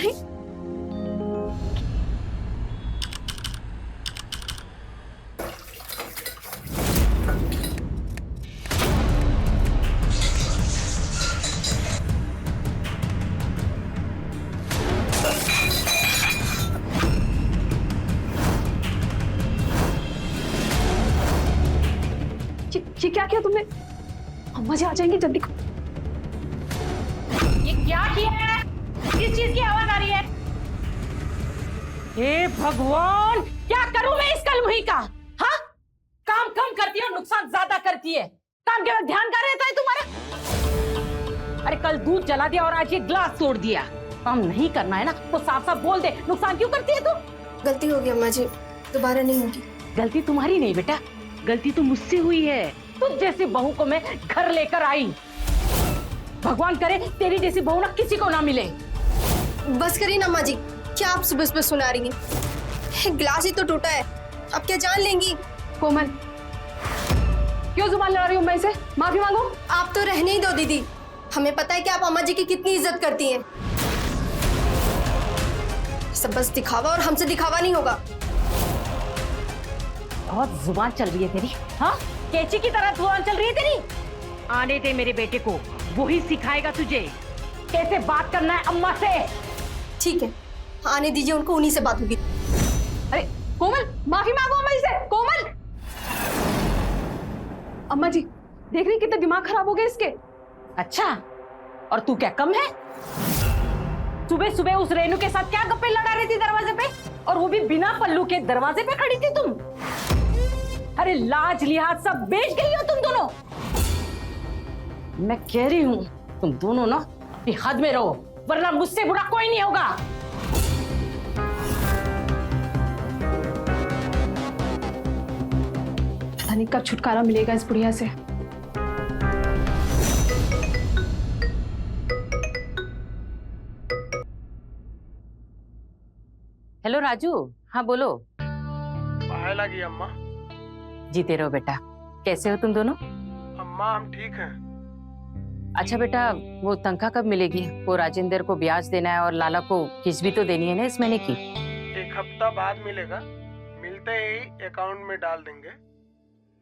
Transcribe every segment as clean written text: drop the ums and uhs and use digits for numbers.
अरे ये क्या किया तुमने? अम्मा जी आ जाएंगे, जल्दी ये क्या किया है? किस चीज की आवाज आ रही है? हे भगवान, क्या करूं मैं इस कलमुही का? हाँ, काम कम करती है और नुकसान ज्यादा करती है। काम के वक्त ध्यान कहाँ रहता है तुम्हारा? अरे कल दूध जला दिया और आज ये ग्लास तोड़ दिया। काम नहीं करना है ना तो साफ साफ बोल दे। नुकसान क्यों करती है तू? गलती हो गई अम्मा जी, दोबारा नहीं होगी। गलती तुम्हारी नहीं बेटा, गलती तो मुझसे हुई है। तुझ जैसी बहू को मैं घर लेकर आई। भगवान करे तेरी जैसी बहू ना किसी को ना मिले। बस करिए ना अम्मा जी, क्या आप सुबह सुबह सुना रही हैं? ग्लास ही तो टूटा है, अब क्या जान लेंगी? कोमल, क्यों जुबान लड़ा रही हो? मैं इसे माफी मांगो? आप तो रहने ही दो दीदी, हमें पता है कि आप अम्मा जी की कितनी इज्जत करती हैं। सब बस दिखावा और हमसे दिखावा नहीं होगा। बहुत जुबान चल रही है तेरी। हाँ, कैची की तरह जुबान चल रही है तेरी। आने दे मेरे बेटे को, वो ही सिखाएगा तुझे कैसे बात करना है अम्मा से। ठीक है, आने दीजिए उनको, उन्हीं से बात होगी। अरे कोमल, माफी मांगो अम्मा जी से। कोमल, अम्मा जी देख रही कितना दिमाग खराब हो गया इसके। अच्छा, और तू क्या कम है? सुबह सुबह उस रेनू के साथ क्या गप्पे लड़ा रही थी दरवाजे पे, और वो भी बिना पल्लू के दरवाजे पे खड़ी थी तुम। अरे लाज लिहाज सब बेच गई हो तुम दोनों। मैं कह रही हूँ तुम दोनों ना अपनी हद में रहो, वरना मुझसे बुरा कोई नहीं होगा। पता नहीं कब छुटकारा मिलेगा इस बुढ़िया से। हेलो राजू, हाँ बोलो। पाए लगी अम्मा। जीते रहो बेटा। कैसे हो तुम दोनों? अम्मा हम ठीक हैं। अच्छा बेटा, वो तनख्वाह कब मिलेगी? वो राजेंद्र को ब्याज देना है और लाला को किस्त भी तो देनी है ना इस महीने की। 1 हफ्ता बाद मिलेगा, मिलते ही अकाउंट में डाल देंगे।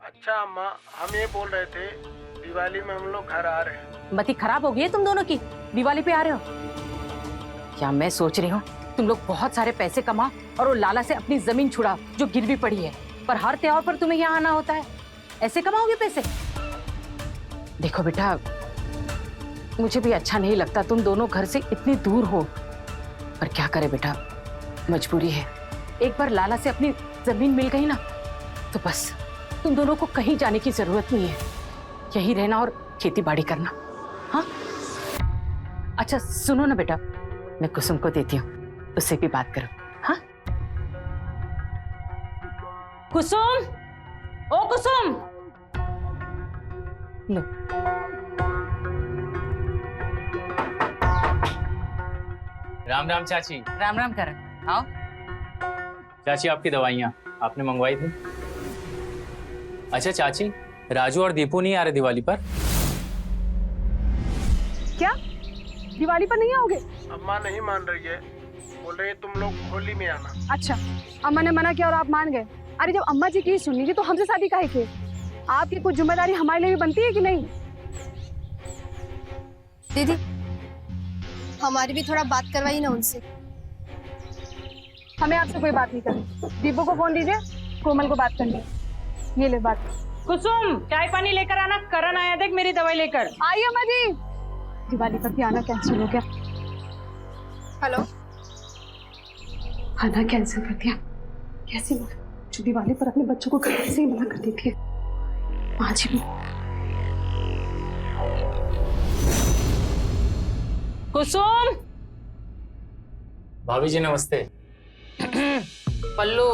अच्छा अम्मा, हम ये बोल रहे थे दिवाली में हम लोग घर आ रहे हैं। मती खराब हो गई है तुम दोनों की, दिवाली पे आ रहे हो? क्या मैं सोच रही हूँ तुम लोग बहुत सारे पैसे कमाओ और वो लाला से अपनी जमीन छुड़ाओ जो गिरवी पड़ी है, पर हर त्योहार पर तुम्हें यहाँ आना होता है। ऐसे कमाओगे पैसे? देखो बेटा, मुझे भी अच्छा नहीं लगता तुम दोनों घर से इतनी दूर हो, पर क्या करे बेटा, मजबूरी है। एक बार लाला से अपनी जमीन मिल गई ना तो बस तुम दोनों को कहीं जाने की जरूरत नहीं है, यहीं रहना और खेती बाड़ी करना। हाँ अच्छा सुनो ना बेटा, मैं कुसुम को देती हूँ, उससे भी बात करो। हाँ कुसुम, ओ कुसुम, लो। राम राम चाची। राम राम कर, आओ। चाची आपकी दवाइयाँ आपने मंगवाई थी। अच्छा चाची, राजू और दीपू नहीं आ रहे दिवाली पर? क्या दिवाली पर नहीं आओगे? अम्मा नहीं मान रही है, बोल रही है तुम लोग होली में आना। अच्छा, अम्मा ने मना किया और आप मान गए? अरे जब अम्मा जी की सुननी थी तो हमसे शादी काहे की? आपकी कुछ जिम्मेदारी हमारे लिए भी बनती है कि नहीं? दीदी, हमारी भी थोड़ा बात करवाइए ना उनसे। हमें आपसे कोई बात नहीं करनी। दीपू को फोन दीजिए, कोमल को बात करनी। ये ले बात। कुसुम, चाय पानी लेकर आना, करण आया देख मेरी दवाई लेकर। आइए अम्मा जी। दिवाली पर भी आना कैंसिल हो गया। हेलो, आना कैंसिल कर दिया? कैसी बात? जो दिवाली पर अपने बच्चों को घर से ही मना कर देती है, आज भी। कुसुम, भाभी जी नमस्ते। पल्लू,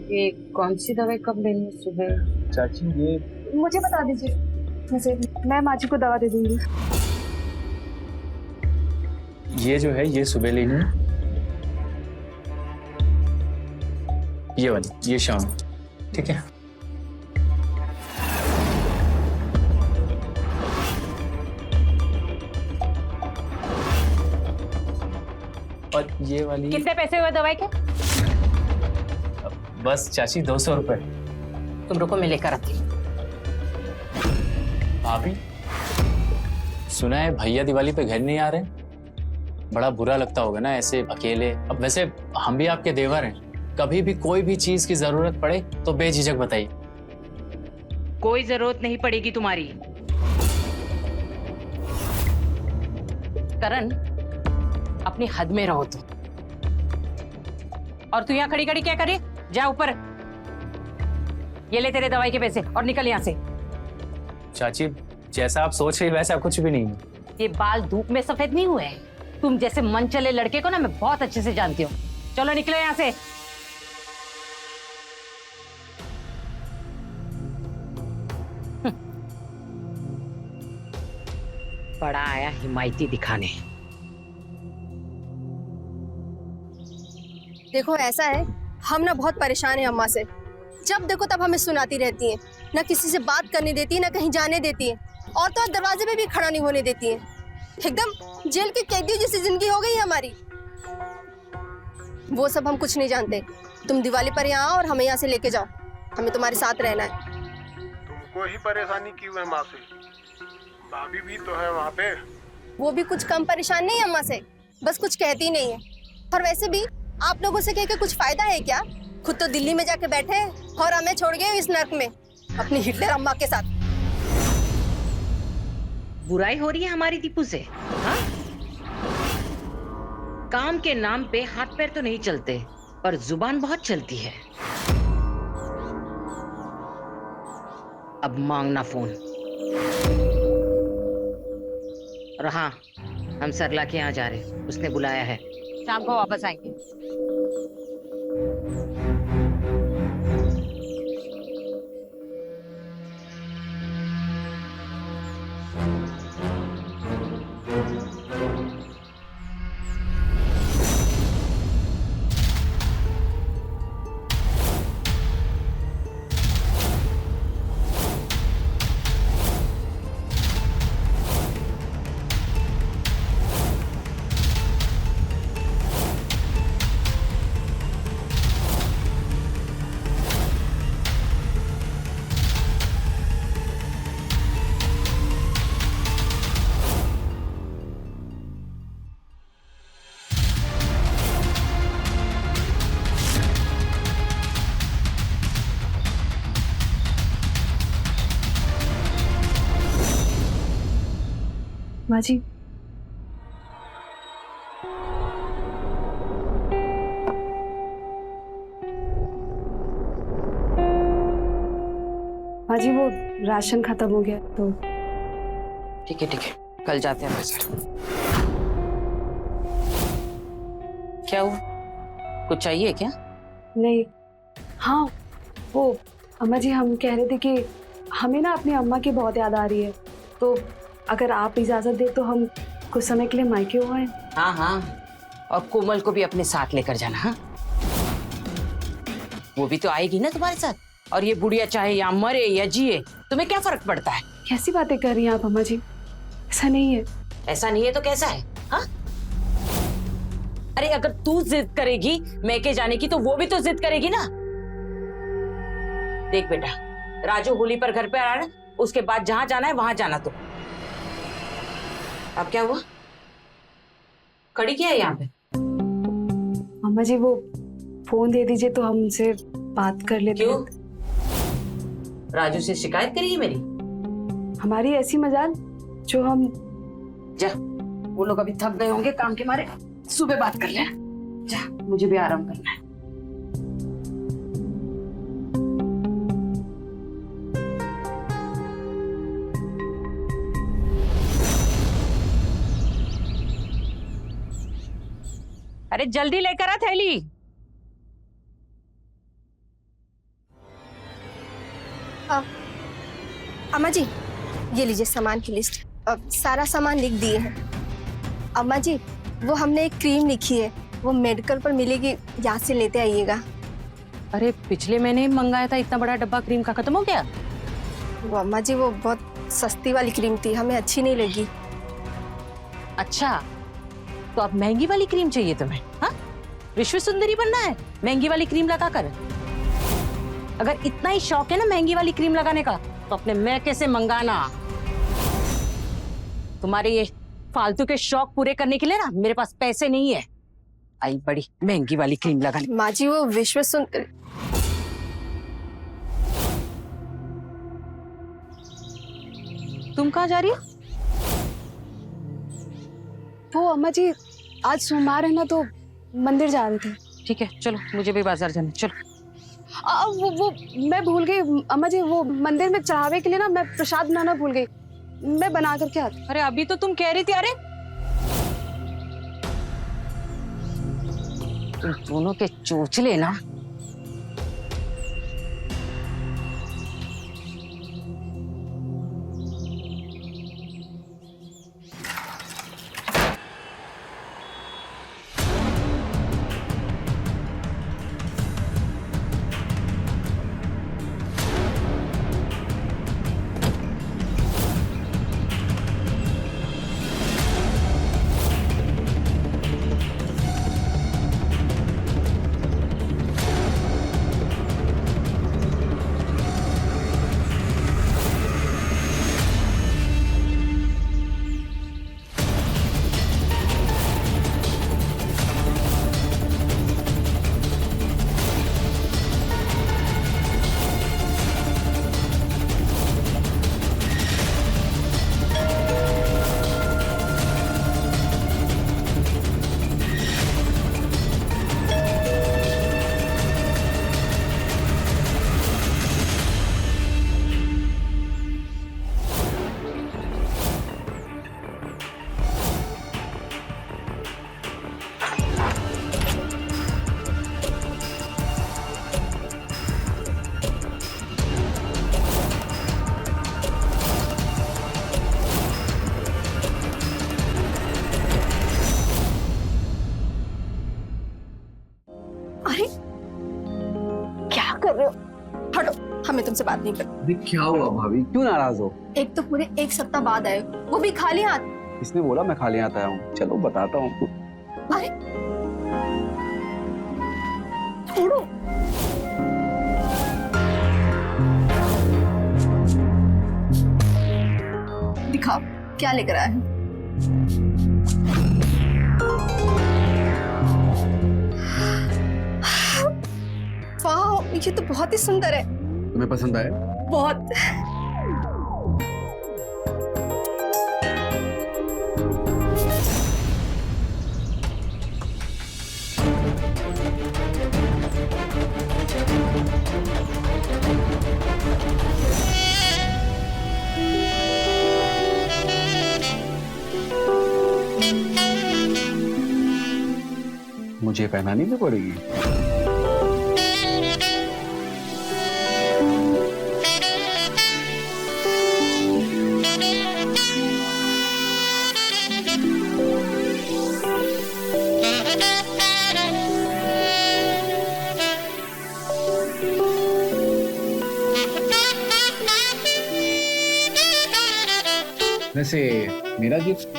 ये कौन सी दवाई कब लेनी है सुबह? चाची ये मुझे बता दीजिए, वैसे मैं माँ जी को दवा दे दूंगी। ये जो है ये सुबह लेनी है, ये वाली ये शाम, ठीक है? और ये वाली कितने पैसे हुए दवाई के? बस चाची 200 रुपए। तुम रुको, मैं लेकर आती हूँ। भाभी, सुना है भैया दिवाली पे घर नहीं आ रहे? बड़ा बुरा लगता होगा ना ऐसे अकेले। अब वैसे हम भी आपके देवर हैं, कभी भी कोई भी चीज की जरूरत पड़े तो बेझिझक बताइए। कोई जरूरत नहीं पड़ेगी तुम्हारी। करण, अपनी हद में रहो तुम। और तू यहाँ खड़ी खड़ी क्या करे? जा ऊपर, ये ले तेरे दवाई के पैसे और निकल यहाँ से। चाची, जैसा आप सोच रही वैसा कुछ भी नहीं है। ये बाल धूप में सफेद नहीं हुए हैं। तुम जैसे मन चले लड़के को ना मैं बहुत अच्छे से जानती हूँ। चलो निकलो यहाँ से। बड़ा आया हिमायती दिखाने। देखो ऐसा है, हम ना बहुत परेशान हैं अम्मा से। जब देखो तब हमें सुनाती रहती हैं, ना किसी से बात करने देती है, ना कहीं जाने देती है, और तो और दरवाजे पे भी खड़ा नहीं होने देती है। एकदम जेल के कैदियों जैसी जिंदगी हो गई है हमारी। वो सब हम कुछ नहीं जानते। तुम दिवाली पर यहाँ आओ और हमें यहाँ से लेके जाओ। हमें तुम्हारे साथ रहना है। तुमको ही परेशानी क्यों है माँ से? भाभी भी तो है वहाँ पे। वो भी कुछ कम परेशान नहीं है अम्मा से, बस कुछ कहती नहीं है। और वैसे भी आप लोगों से कह के कुछ फायदा है क्या? खुद तो दिल्ली में जाके बैठे हैं और हमें छोड़ गए इस नर्क में अपनी हिटलर अम्मा के साथ। बुराई हो रही है हमारी दीपू से, हाँ? काम के नाम पे हाथ पैर तो नहीं चलते, पर जुबान बहुत चलती है। अब मांगना फोन। और हाँ, हम सरला के यहाँ जा रहे, उसने बुलाया है। शाम को वापस आएंगे। माँ जी, माँ जी वो राशन खत्म हो गया तो। ठीक है, कल जाते हैं बाजार। क्या हुआ, कुछ चाहिए क्या? नहीं, हाँ वो अम्मा जी हम कह रहे थे कि हमें ना अपनी अम्मा की बहुत याद आ रही है, तो अगर आप इजाजत दे तो हम कुछ समय के लिए मायके हुए हैं। हाँ, और कोमल को भी अपने साथ लेकर जाना। हाँ, वो भी तो आएगी ना तुम्हारे साथ। और ये बुढ़िया चाहे या मरे या जिए, तुम्हें क्या फर्क पड़ता है? कैसी बातें कर रही हैं आप अम्मा जी? ऐसा नहीं है। ऐसा नहीं है तो कैसा है? हाँ, अरे अगर तू जिद करेगी मैके जाने की तो वो भी तो जिद करेगी ना। देख बेटा, राजू होली पर घर पे आ रहा है, उसके बाद जहां जाना है वहां जाना। तो अब क्या हुआ, खड़ी क्या है यहाँ पे? अम्मा जी वो फोन दे दीजिए तो हम उनसे बात कर लेते क्यों? हैं। राजू से शिकायत करेगी मेरी? हमारी ऐसी मजाल जो हम। जा, वो लोग अभी थक गए होंगे काम के मारे, सुबह बात कर लेना। जा, मुझे भी आराम करना है। अरे जल्दी लेकर आ थैली। अम्मा जी ये लीजिए सामान की लिस्ट। सारा सामान लिख दिए हैं। अम्मा जी वो हमने एक क्रीम लिखी है, वो मेडिकल पर मिलेगी, यहाँ से लेते आइएगा। अरे पिछले महीने ही मंगाया था, इतना बड़ा डब्बा क्रीम का खत्म हो गया? वो अम्मा जी वो बहुत सस्ती वाली क्रीम थी, हमें अच्छी नहीं लगी। अच्छा, तो अब महंगी वाली क्रीम चाहिए तुम्हें? हाँ, विश्व सुंदरी बनना है महंगी वाली क्रीम लगाकर? अगर इतना ही शौक है ना महंगी वाली क्रीम लगाने का, तो अपने मैके से मंगाना। तुम्हारे ये फालतू के शौक पूरे करने के लिए ना मेरे पास पैसे नहीं है। आई बड़ी महंगी वाली क्रीम लगाने। माँ जी वो विश्व सुंदरी। तुम कहाँ जा रही हो? वो अम्मा जी आज सोमवार है ना, तो मंदिर जा रहे थे। ठीक है चलो, मुझे भी बाजार जाना, चलो। वो मैं भूल गई अम्मा जी, वो मंदिर में चढ़ावे के लिए ना मैं प्रसाद बनाना भूल गई। मैं बना करके आती। अरे अभी तो तुम कह रही थी। अरे तुम दोनों के चोचले ना। अरे क्या कर रहे हो? हटो, हमें तुमसे बात नहीं करनी। अरे क्या हुआ भाभी, क्यों नाराज हो? एक तो पूरे एक सप्ताह बाद आए हो, वो भी खाली हाथ। इसने बोला मैं खाली हाथ आया हूँ। चलो बताता हूँ। अरे छोड़ो। दिखाओ क्या लेकर आए हो। वाह, ये तो बहुत ही सुंदर है। तुम्हें पसंद आया? बहुत। मुझे पहनानी भी पड़ेगी। वैसे मेरा गिफ्ट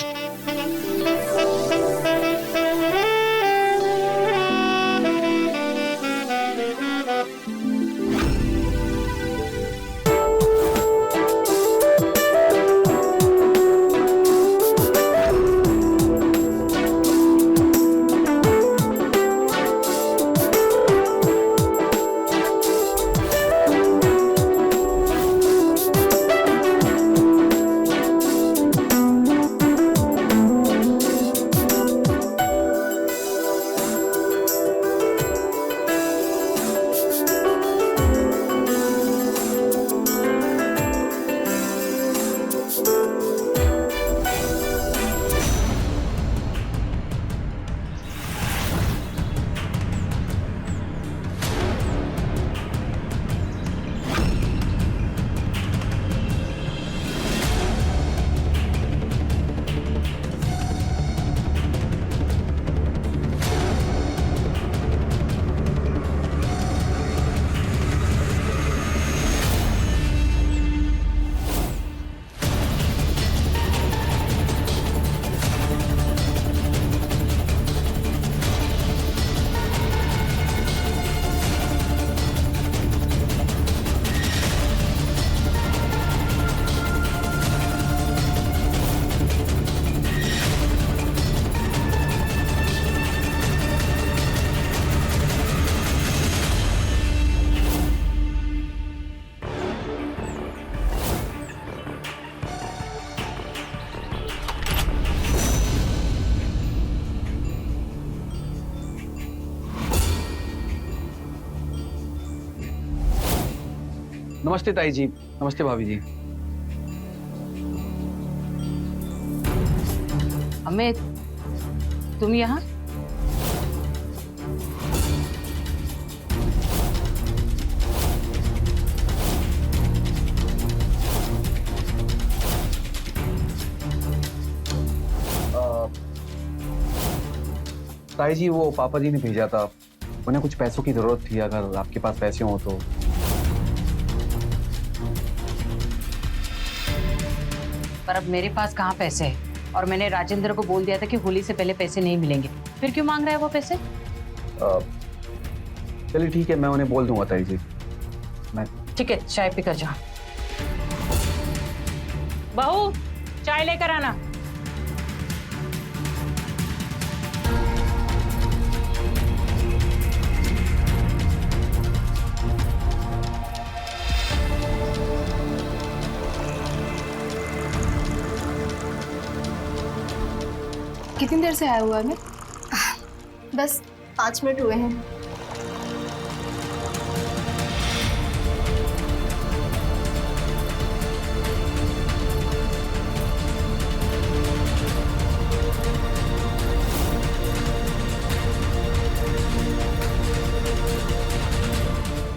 नमस्ते ताई जी, नमस्ते भाभी जी। अमित, तुम यहाँ? ताई जी वो पापा जी ने भेजा था, उन्हें कुछ पैसों की जरूरत थी, अगर आपके पास पैसे हो तो। पर अब मेरे पास कहाँ पैसे हैं? और मैंने राजेंद्र को बोल दिया था कि होली से पहले पैसे नहीं मिलेंगे। फिर क्यों मांग रहा है वो पैसे? चलिए ठीक है, मैं उन्हें बोल दूंगा ताई जी। मैं ठीक है, चाय पीकर जा। बहू, चाय लेकर आना। कितनी देर से आया हुआ है? बस 5 मिनट हुए हैं।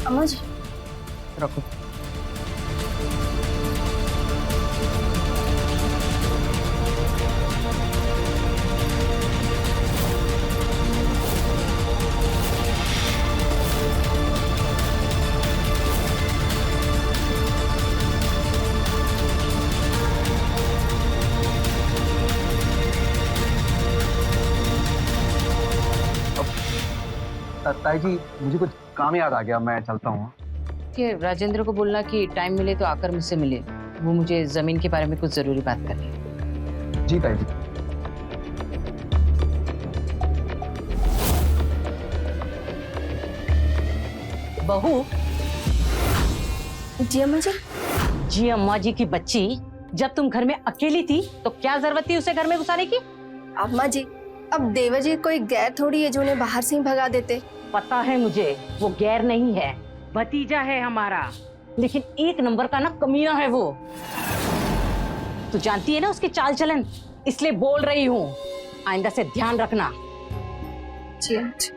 अम्मा जी रखो। ताई जी मुझे कुछ काम याद आ गया, मैं चलता हूँ। कि राजेंद्र को बोलना कि टाइम मिले तो आकर मुझसे मिले, वो मुझे जमीन के बारे में कुछ जरूरी बात करनी है। जी ताई जी। बहू। जी अम्मा जी। जी अम्मा जी की बच्ची, जब तुम घर में अकेली थी तो क्या जरूरत थी उसे घर में घुसाने की? अम्मा जी, अब देवर जी कोई गैर थोड़ी है जो उन्हें बाहर से ही भगा देते। पता है मुझे, वो गैर नहीं है, भतीजा है हमारा, लेकिन एक नंबर का ना कमीना है वो। तू जानती है ना उसके चाल चलन, इसलिए बोल रही हूँ, आइंदा से ध्यान रखना। जी अम्मा जी।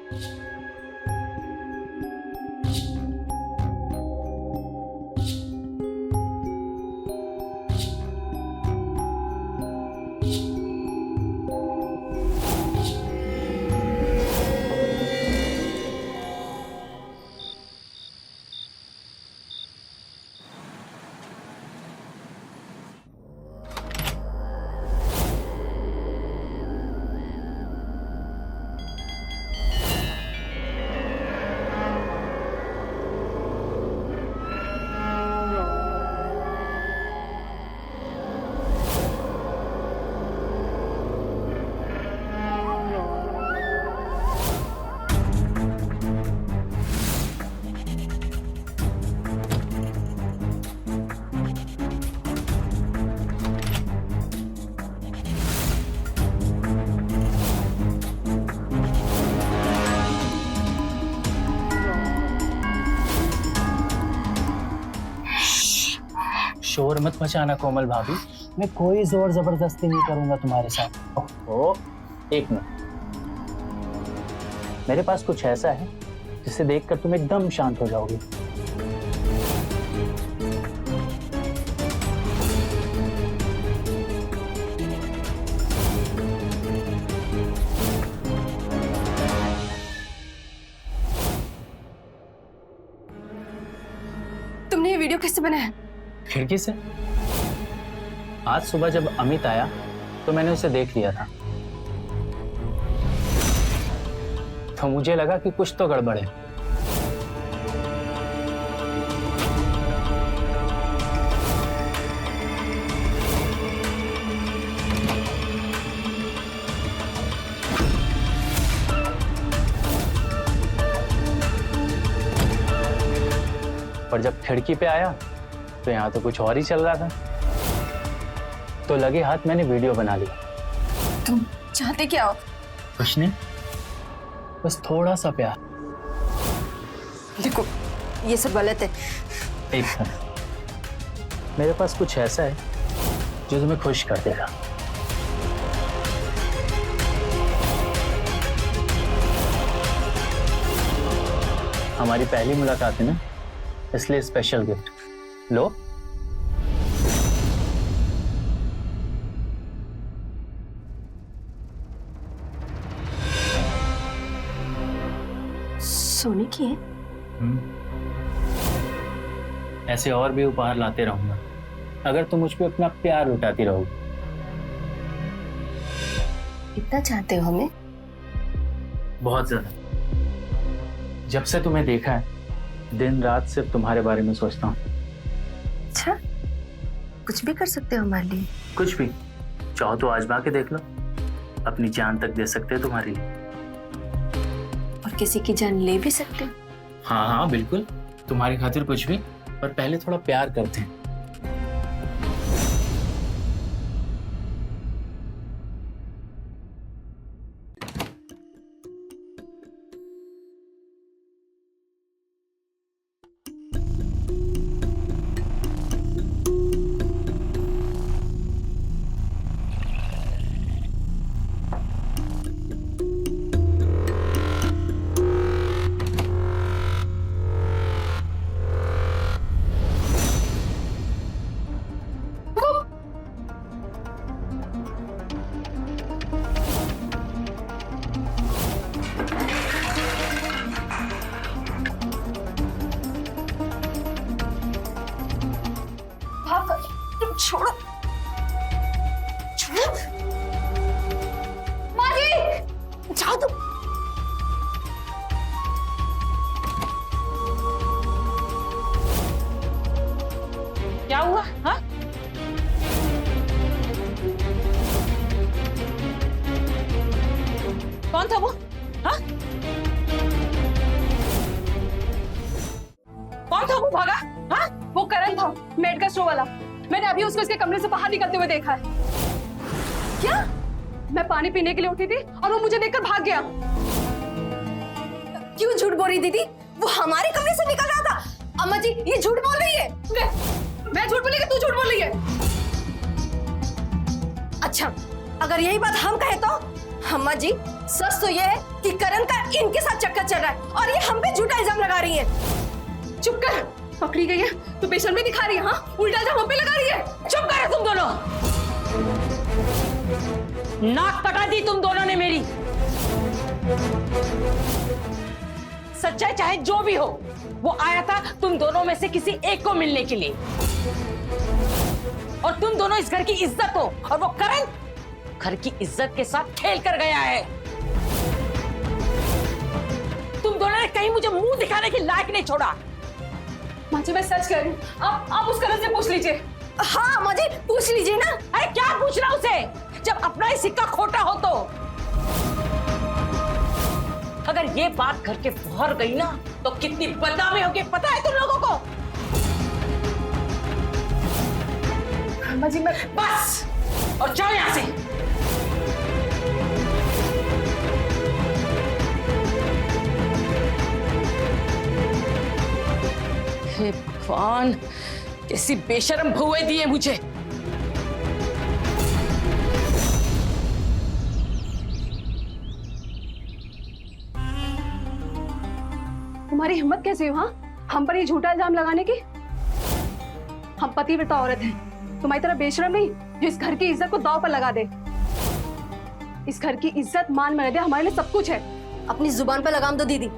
शोर मत मचाना कोमल भाभी, मैं कोई जोर जबरदस्ती नहीं करूंगा तुम्हारे साथ। ओहो, एक मिनट, मेरे पास कुछ ऐसा है जिसे देखकर तुम एकदम शांत हो जाओगी। तुमने ये वीडियो कैसे बनाया? खिड़की से। आज सुबह जब अमित आया तो मैंने उसे देख लिया था, तो मुझे लगा कि कुछ तो गड़बड़ है। पर जब खिड़की पे आया तो यहाँ तो कुछ और ही चल रहा था, तो लगे हाथ मैंने वीडियो बना लिया। तुम चाहते क्या हो? कुछ नहीं, बस थोड़ा सा प्यार। देखो, ये सब गलत है। एक मिनट, मेरे पास कुछ ऐसा है जो तुम्हें खुश कर देगा। हमारी पहली मुलाकात है ना, इसलिए स्पेशल गिफ्ट लो। सोने की है? ऐसे और भी उपहार लाते रहूंगा अगर तुम मुझ पे अपना प्यार लुटाती रहोगी। इतना चाहते हो हमें? बहुत ज्यादा। जब से तुम्हें देखा है दिन रात सिर्फ तुम्हारे बारे में सोचता हूँ। अच्छा, कुछ भी कर सकते हो हमारे लिए? कुछ भी चाहो तो आजमा के देख लो, अपनी जान तक दे सकते हैं तुम्हारे लिए। और किसी की जान ले भी सकते हो? हाँ हाँ बिल्कुल, तुम्हारी खातिर कुछ भी, पर पहले थोड़ा प्यार करते हैं। छोड़ो, छोड़ो माँ जी, जाओ तुम। क्या हुआ? हाँ, कौन था वो? हाँ, कौन था वो भागा? हाँ, वो करण था, मेडिकल स्टोर वाला। मैंने अभी उसको इसके कमरे से बाहर निकलते हुए देखा है। क्या? मैं पानी पीने के लिए उठी थी और वो मुझे देखकर भाग गया। क्यों झूठ बोल रही दीदी? वो हमारे कमरे से निकल रहा था। अम्मा जी, ये झूठ बोल रही है। मैं झूठ बोली कि तू झूठ बोल रही है? अच्छा, अगर यही बात हम कहे तो? अम्मा जी, सच तो ये है कि करण का इनके साथ चक्कर चल रहा है और ये हम पे झूठा इल्जाम लगा रही है। चुप कर, पकड़ी गई है तो बेशर्मी दिखा रही है। हाँ, उल्टा इल्जाम हम पे लगा रही है। चुप करो तुम दोनों। नाक कटा दी तुम दोनों ने मेरी। सच्चाई चाहे जो भी हो, वो आया था तुम दोनों में से किसी एक को मिलने के लिए, और तुम दोनों इस घर की इज्जत हो, और वो करण घर की इज्जत के साथ खेल कर गया है। तुम दोनों ने कहीं मुझे मुंह दिखाने के लायक नहीं छोड़ा। माँ जी, मैं सच कह रही हूँ। आप उस करण से पूछ लीजिए। हाँ माँ जी, पूछ लीजिए ना। अरे क्या पूछना उसे, जब अपना ही सिक्का खोटा हो तो। अगर ये बात घर के बाहर गई ना तो कितनी बदनामी होगी पता है तुम लोगों को। माँ जी, मैं बस, और जाओ यहां से। हे भगवान, कैसी बेशर्म बहुएं दी है मुझे। तुम्हारी हिम्मत कैसे हुई? हाँ, हम पर ये झूठा इल्जाम लगाने की? हम पतिव्रता औरत हैं, तुम्हारी तरह बेशरम नहीं जो इस घर की इज्जत को दांव पर लगा दे। इस घर की इज्जत, मान मर्यादा हमारे लिए सब कुछ है। अपनी जुबान पर लगाम दो दीदी।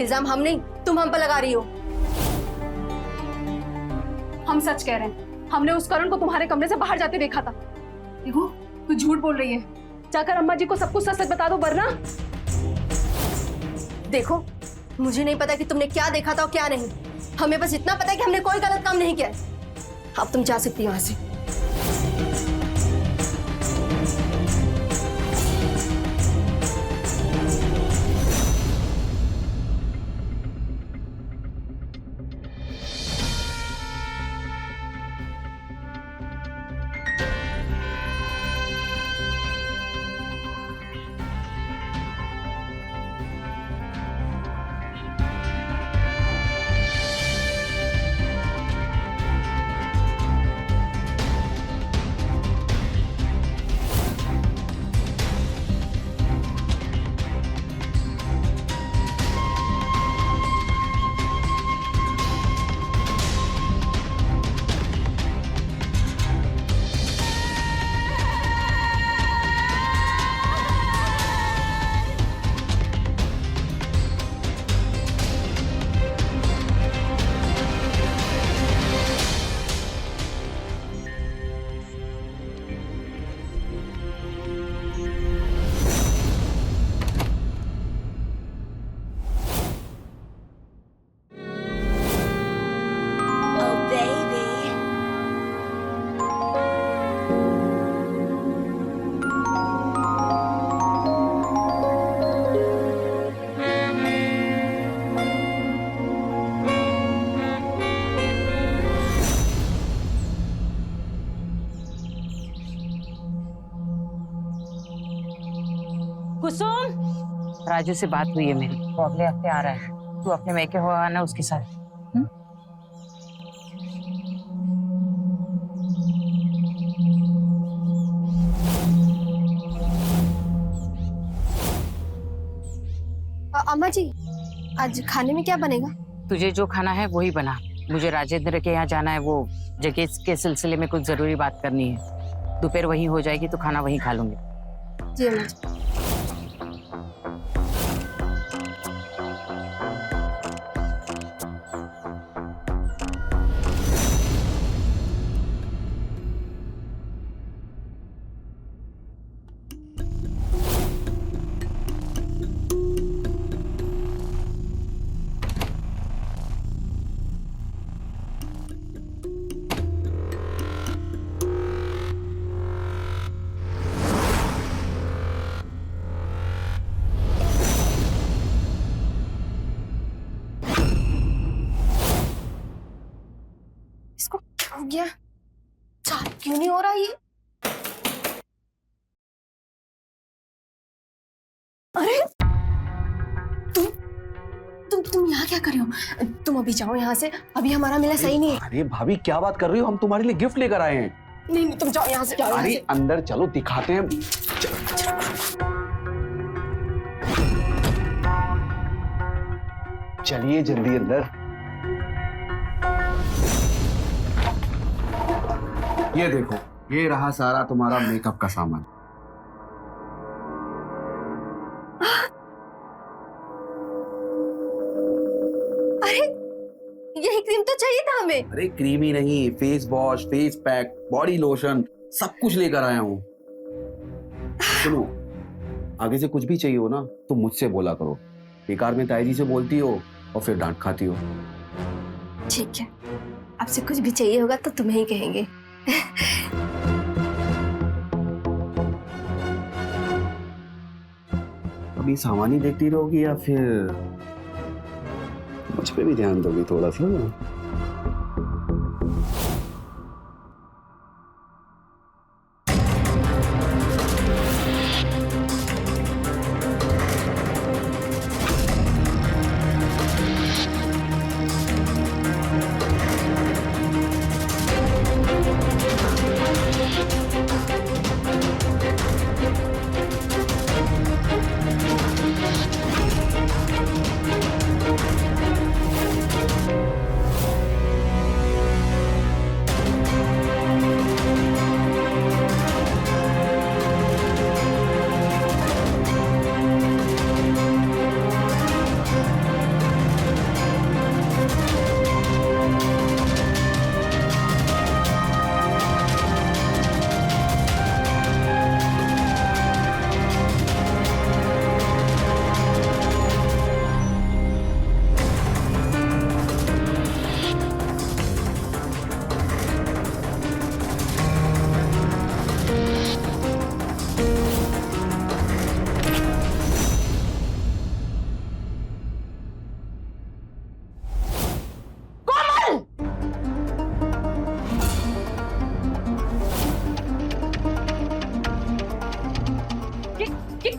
इल्जाम हम नहीं, तुम हम पर लगा रही हो। हम सच कह रहे हैं, हमने उस करण को तुम्हारे कमरे से बाहर जाते देखा था। देखो, तू झूठ बोल रही है। जाकर अम्मा जी को सब कुछ सच सच बता दो, वरना। देखो, मुझे नहीं पता कि तुमने क्या देखा था और क्या नहीं। हमें बस इतना पता है कि हमने कोई गलत काम नहीं किया है। अब तुम जा सकती हो यहाँ से। कुसुम, राजू से बात हुई है मेरी, वो अगले हफ्ते आ रहा है। तू अपने मैके हो आना उसके साथ। अम्मा जी, आज खाने में क्या बनेगा? तुझे जो खाना है वही बना। मुझे राजेंद्र के यहाँ जाना है, वो जगह के सिलसिले में कुछ जरूरी बात करनी है। दोपहर वहीं हो जाएगी तो खाना वहीं खा लूंगी। जी अम्मा जी। इसको क्या हो गया? चालू क्यों नहीं हो रहा ये? अरे तुम यहाँ क्या कर रहे हो? तुम अभी जाओ यहाँ से, अभी हमारा मिला सही नहीं है। अरे भाभी क्या बात कर रही हो, हम तुम्हारे लिए गिफ्ट लेकर आए हैं। नहीं तुम जाओ यहाँ से, जाओ यहाँ अरे से। अंदर चलो, दिखाते हैं। चलिए जल्दी अंदर। ये देखो, ये रहा सारा तुम्हारा मेकअप का सामान। अरे यही क्रीम तो चाहिए था हमें। अरे क्रीम ही नहीं, face wash, face pack, body lotion, सब कुछ लेकर आया हूँ। सुनो, आगे से कुछ भी चाहिए हो ना तो मुझसे बोला करो। बेकार में ताई जी से बोलती हो और फिर डांट खाती हो। ठीक है, आपसे कुछ भी चाहिए होगा तो तुम्हें ही कहेंगे। अभी सामान ही देखती रहोगी या फिर मुझ पे भी ध्यान दोगी थोड़ा सा?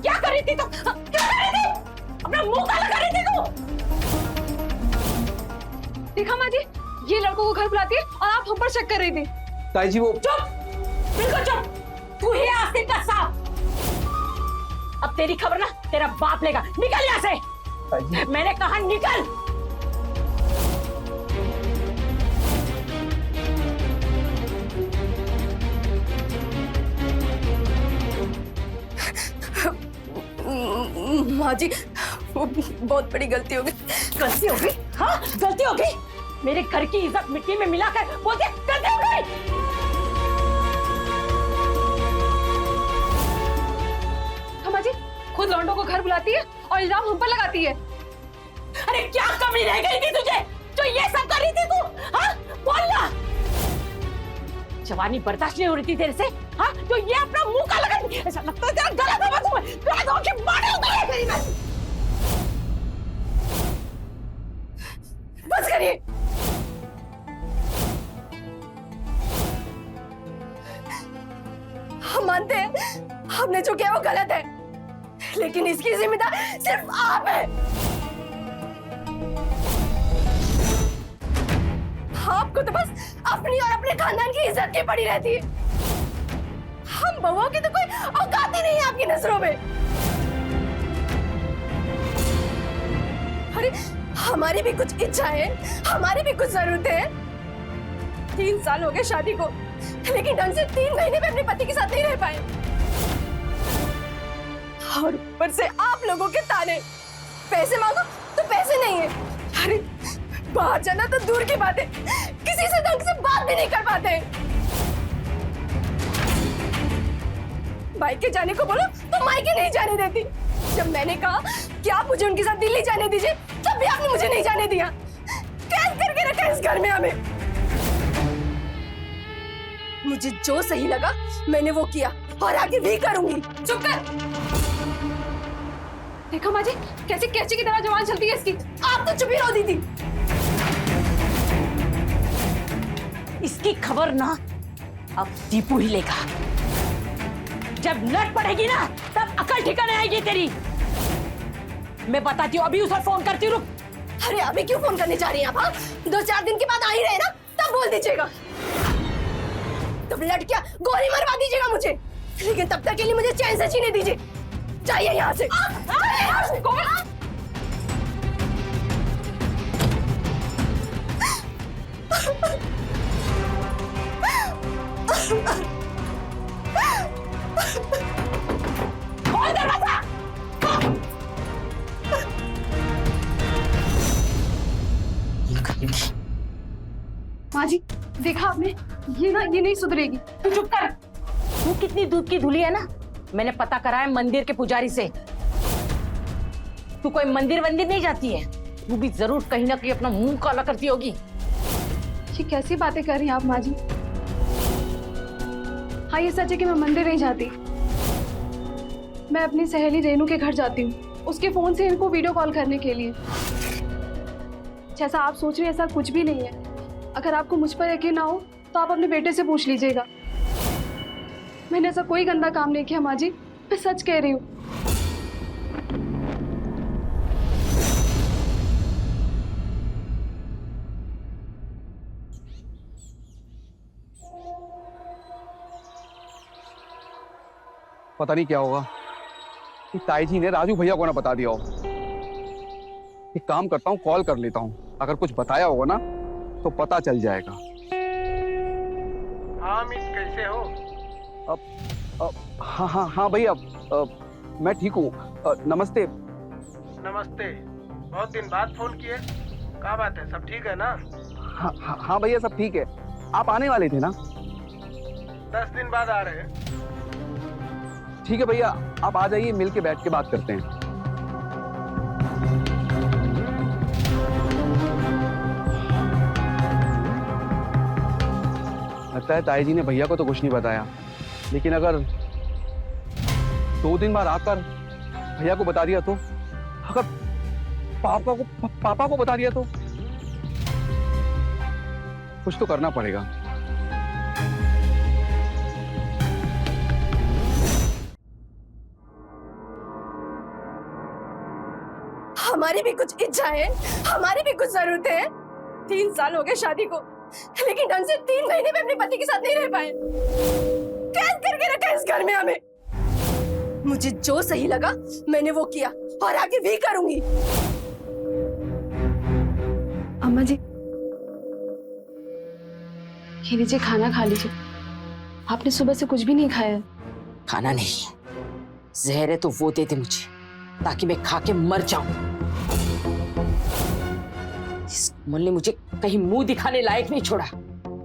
क्या कर रही थी तुम? क्या कर रही थी? अपना मुंह काला कर रही थी तू? देखा माँ जी, ये लड़कों को घर बुलाती है और आप हम पर शक कर रही थी। ताई जी वो चुप, बिल्कुल चुप। तू ही आस्तीन का सांप। अब तेरी खबर ना तेरा बाप लेगा। निकल यहाँ से। मैंने कहा निकल। माँ जी, वो बहुत बड़ी गलती हो गई। गलती हो गई? हाँ, गलती हो गई। मेरे घर की इज्जत मिट्टी में मिलाकर बोलते गलती हो गई। माँ जी खुद लौंडों को घर बुलाती है और इल्जाम हम पर लगाती है। अरे क्या कमी रह गई थी तुझे जो ये सब कर रही थी तू? हाँ, बोलना। जवानी बर्दाश्त नहीं हो रही थी तेरे से? हाँ, जो ये अपना मुंह काला कर, ऐसा लगता है तेरा गला दबा दूं मैं। गला दबा के मारे उतारे तेरी मैं। बस करिए। हम मानते हैं हमने जो किया वो गलत है, लेकिन इसकी जिम्मेदार सिर्फ आप है। आपको तो बस अपनी और अपने खानदान की इज्जत की पड़ी रहती है। हम बहुओं की तो कोई औकात ही नहीं है आपकी नजरों में। अरे हमारी भी कुछ इच्छाएं हैं, हमारी भी कुछ जरूरतें हैं। 3 साल हो गए शादी को, लेकिन ढंग से 3 महीने में अपने पति के साथ नहीं रह पाए। और ऊपर से आप लोगों के ताने, पैसे मांगो तो पैसे नहीं है। अरे बाहर जाना तो दूर की बात है, किसी से ढंग से बात भी नहीं कर पाते। मायके जाने को बोलो तो मायके नहीं जाने देती। जब मैंने कहा कि आप मुझे उनके साथ दिल्ली जाने दीजिए, तब भी आपने मुझे नहीं जाने दिया। कैद करके रखा इस घर में हमें। मुझे जो सही लगा मैंने वो किया और आगे भी करूंगी। चुप कर। देखो माँ जी, कैसे कैची की तरह जवान चलती है इसकी। आप तो चुप ही रहो दीदी। इसकी खबर ना अब दीपू ही लेगा। जब लट पड़ेगी ना तब अकल ठिकाने आएगी तेरी। मैं बताती हूँ, अभी उसे फोन करती हूँ। अरे अभी क्यों फोन करने जा रही हैं आप? हाँ? 2-4 दिन के बाद आ ही रहे ना, तब बोल दीजिएगा। तब लड़कियां गोली मरवा दीजिएगा मुझे, लेकिन तब तक के लिए मुझे चैन से जीने दीजिए। जाइए यहाँ से। खोल दरवाजा। माँ जी देखा आपने, ये नहीं सुधरेगी। तू चुप कर। तू कितनी दूध की धुली है ना, मैंने पता करा है मंदिर के पुजारी से। तू कोई मंदिर वंदिर नहीं जाती है, तू भी जरूर कहीं ना कहीं अपना मुंह काला करती होगी। ये कैसी बातें कर रही हैं आप माँ जी? हाँ ये सच है कि मैं मंदिर नहीं जाती। मैं अपनी सहेली रेनू के घर जाती हूँ, उसके फोन से इनको वीडियो कॉल करने के लिए। जैसा आप सोच रही हैं ऐसा कुछ भी नहीं है। अगर आपको मुझ पर यकीन ना हो तो आप अपने बेटे से पूछ लीजिएगा। मैंने ऐसा कोई गंदा काम नहीं किया माँ जी, मैं सच कह रही हूँ। पता नहीं क्या होगा कि ताई जी ने राजू भैया को ना बता दिया हो। एक काम करता हूँ, कॉल कर लेता हूँ, अगर कुछ बताया होगा ना तो पता चल जाएगा। हाँ अमित, कैसे हो? हाँ भैया, मैं ठीक हूँ। नमस्ते। नमस्ते, बहुत दिन बाद फोन किए। क्या बात है, सब ठीक है ना? हाँ भैया सब ठीक है। आप आने वाले थे ना? 10 दिन बाद आ रहे हैं। ठीक है भैया, आप आ जाइए, मिल के बैठ के बात करते हैं। लगता है ताई जी ने भैया को तो कुछ नहीं बताया, लेकिन अगर 2 दिन बाद आकर भैया को बता दिया तो, अगर पापा को बता दिया तो कुछ तो करना पड़ेगा। हमारी भी कुछ इच्छाएं हैं, हमारी भी कुछ जरूरतें हैं। 3 साल हो गए शादी को, लेकिन ढंग से 3 महीने में अपने पति के साथ नहीं रह पाए। कैद करके रखा इस घर में हमें। मुझे जो सही लगा मैंने वो किया और आगे भी करूंगी। अम्मा जी ये लीजिए, खाना खा लीजिए। आपने सुबह से कुछ भी नहीं खाया है। खाना नहीं, जहर है तो वो दे दे मुझे, ताकि मैं खा के मर जाऊं। इस कोमल ने मुझे कहीं मुंह दिखाने लायक नहीं छोड़ा।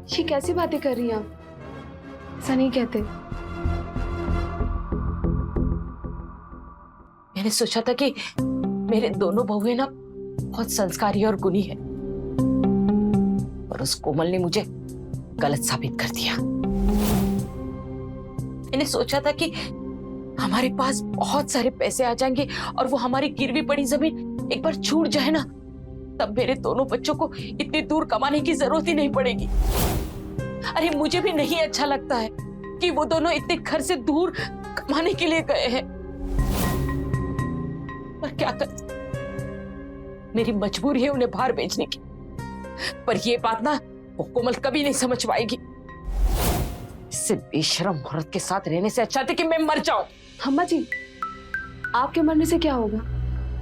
ये कैसी बातें कर रही हैं आप? ऐसा नहीं कहते। मैंने सोचा था कि मेरे दोनों बहुएं ना बहुत संस्कारी और गुणी है, पर उस कोमल ने मुझे गलत साबित कर दिया। मैंने सोचा था कि हमारे पास बहुत सारे पैसे आ जाएंगे और वो हमारी गिरवी पड़ी जमीन एक बार छूट जाए ना, तब मेरे दोनों बच्चों को इतनी दूर कमाने की जरूरत ही नहीं पड़ेगी। अरे मुझे भी नहीं अच्छा लगता है कि वो दोनों इतने घर से दूर कमाने के लिए गए हैं। पर क्या कर, मेरी मजबूरी है उन्हें बाहर भेजने की। पर ये बात ना वो कोमल कभी नहीं समझ पाएगी। इससे बेशरम औरत के साथ रहने से अच्छा था कि मैं मर जाऊं। अम्मा जी, आपके मरने से क्या होगा?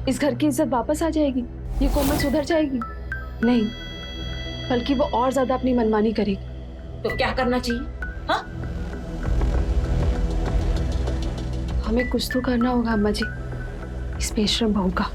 इस घर की इज्जत वापस आ जाएगी, ये कोमल सुधर जाएगी। नहीं, बल्कि वो और ज्यादा अपनी मनमानी करेगी। तो क्या करना चाहिए? हाँ, हमें कुछ तो करना होगा अम्मा जी, इस बेशरम बहू का।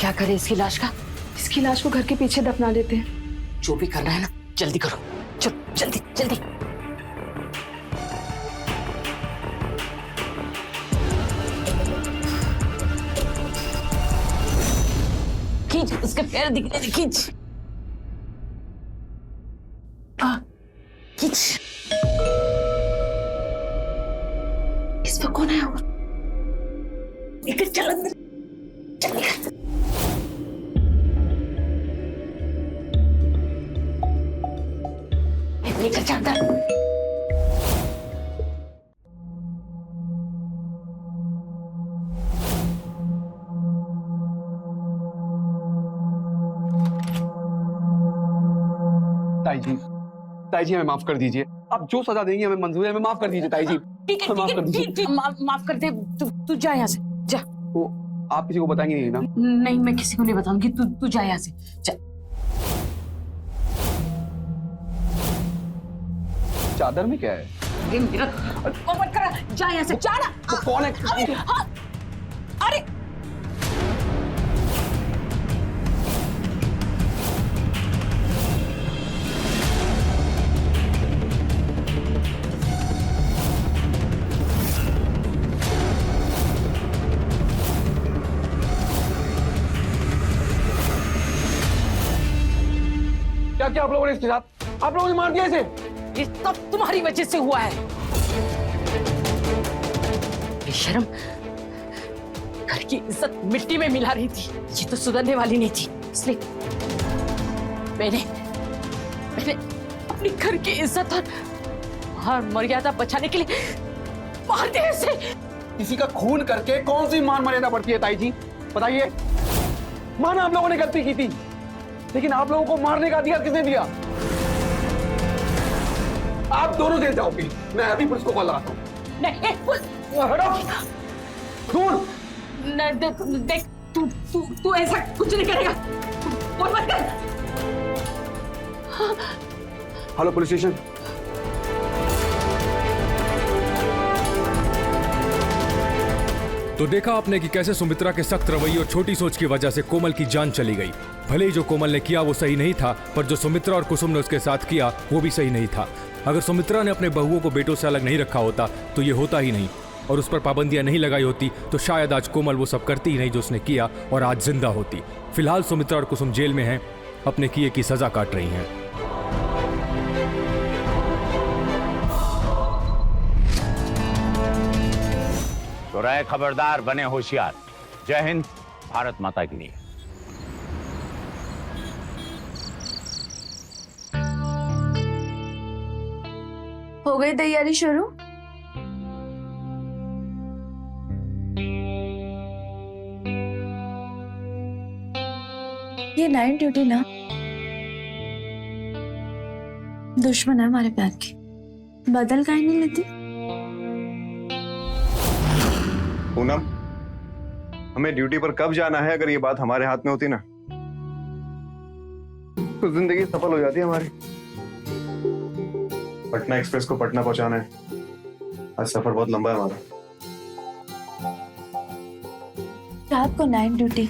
क्या करे इसकी लाश का? इसकी लाश को घर के पीछे दफना देते हैं। जो भी करना है ना जल्दी करो, चलो जल्दी जल्दी। खींच, उसके पैर दिख रहे, खींच खींच। इस पर कौन आया? और लेकर चल अंदर, चल लेकर। लेकर चल अंदर। ताई जी हमें माफ कर दीजिए। आप जो सजा देंगी हमें मंजूर है, हमें माफ कर दीजिए ताई जी। ठीक है, माफ कर दीजिए। माफ कर दे। तू जा यहाँ से, जा। वो आप किसी को बताएंगे नहीं ना? नहीं, मैं किसी को नहीं बताऊंगी। तू जा यहाँ से, जा। चादर में क्या है? ये मेरा मत करा, जा यहाँ से, जा ना। वो कौन है? अरे हाँ, अरे क्या क्या आप लोगों ने इसके साथ? आप लोगों ने मार दिया इसे? ये सब तुम्हारी वजह से हुआ है। बेशरम, घर की इज्जत मिट्टी में मिला रही थी। ये तो सुधरने वाली नहीं थी, इसलिए मैंने अपनी घर की इज्जत और मर्यादा बचाने के लिए मार दिया इसे। किसी का खून करके कौन सी मान मर्यादा बढ़ती है ताई जी? बताइए। माना आप लोगों ने गलती की थी, लेकिन आप लोगों को मारने का अधिकार किसने दिया? आप दोनों जेल जाओगे। मैं अभी पुलिस को कॉल लगाता हूँ। नहीं, देख, तू ऐसा कुछ नहीं करेगा। फोन मत कर। Hello police station. तो देखा आपने कि कैसे सुमित्रा के सख्त रवैये और छोटी सोच की वजह से कोमल की जान चली गई। भले ही जो कोमल ने किया वो सही नहीं था, पर जो सुमित्रा और कुसुम ने उसके साथ किया वो भी सही नहीं था। अगर सुमित्रा ने अपने बहुओं को बेटों से अलग नहीं रखा होता तो ये होता ही नहीं, और उस पर पाबंदियां नहीं लगाई होती तो शायद आज कोमल वो सब करती ही नहीं जो उसने किया और आज जिंदा होती। फिलहाल सुमित्रा और कुसुम जेल में हैं, अपने किए की सजा काट रही हैं। तो रहे खबरदार, बने होशियार। जय हिंद, भारत माता के लिए। हो गई तैयारी शुरू? ये नाइट ड्यूटी ना दुश्मन है हमारे प्यार की, बदल काहे नहीं लेती? पूनम, हमें ड्यूटी पर कब जाना है? अगर ये बात हमारे हाथ में होती ना तो जिंदगी सफल हो जाती है हमारी। पटना एक्सप्रेस को पटना पहुंचाना है। आज सफर बहुत लंबा है हमारा। रात को नाइट ड्यूटी,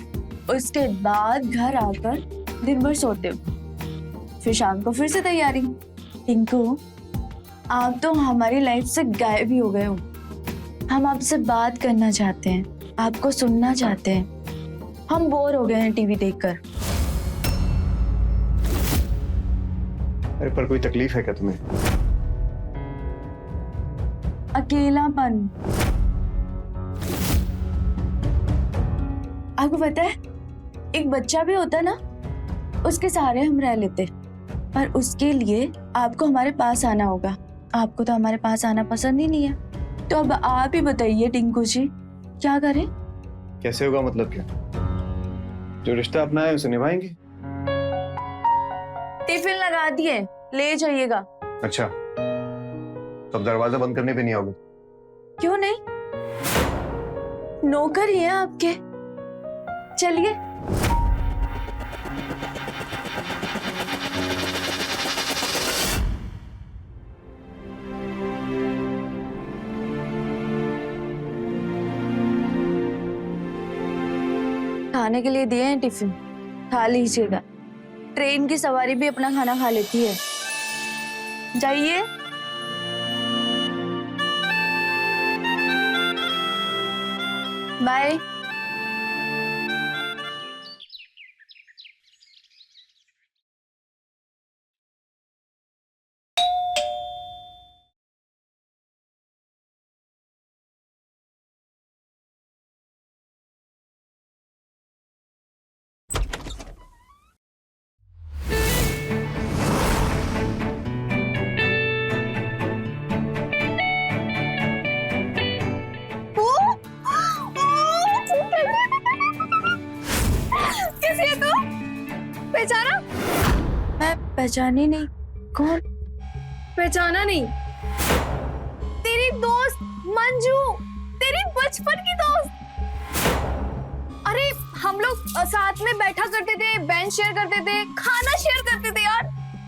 उसके बाद घर आकर दिन भर सोते हो, फिर शाम को फिर से तैयारी। टिंकू, आप तो हमारी लाइफ से गायब ही हो गए हो। हम आपसे बात करना चाहते हैं, आपको सुनना चाहते हैं। हम बोर हो गए हैं टीवी देखकर। अरे पर कोई तकलीफ है क्या तुम्हें? अकेलापन। आपको पता है, एक बच्चा भी होता ना, उसके सहारे हम रह लेते, पर उसके लिए आपको हमारे पास आना होगा। आपको तो हमारे पास आना पसंद ही नहीं है, तो अब आप ही बताइए टिंकू जी, क्या करें? कैसे होगा मतलब क्या? जो रिश्ता अपना है उसे निभाएंगे। टिफिन लगा दिए, ले जाइएगा। अच्छा, तब दरवाजा बंद करने पे नहीं आओगे? क्यों नहीं, नौकर ही है आपके। चलिए। खाने के लिए दिए हैं टिफिन, खा लीजिएगा। ट्रेन की सवारी भी अपना खाना खा लेती है। जाइए। बाय। पहचाना? मैं पहचानी नहीं। कौन? पहचाना नहीं? तेरी दोस्त मंजू, तेरी बचपन की दोस्त। अरे हम लोग साथ में बैठा करते थे, बेंच शेयर करते थे, खाना शेयर करते थे यार।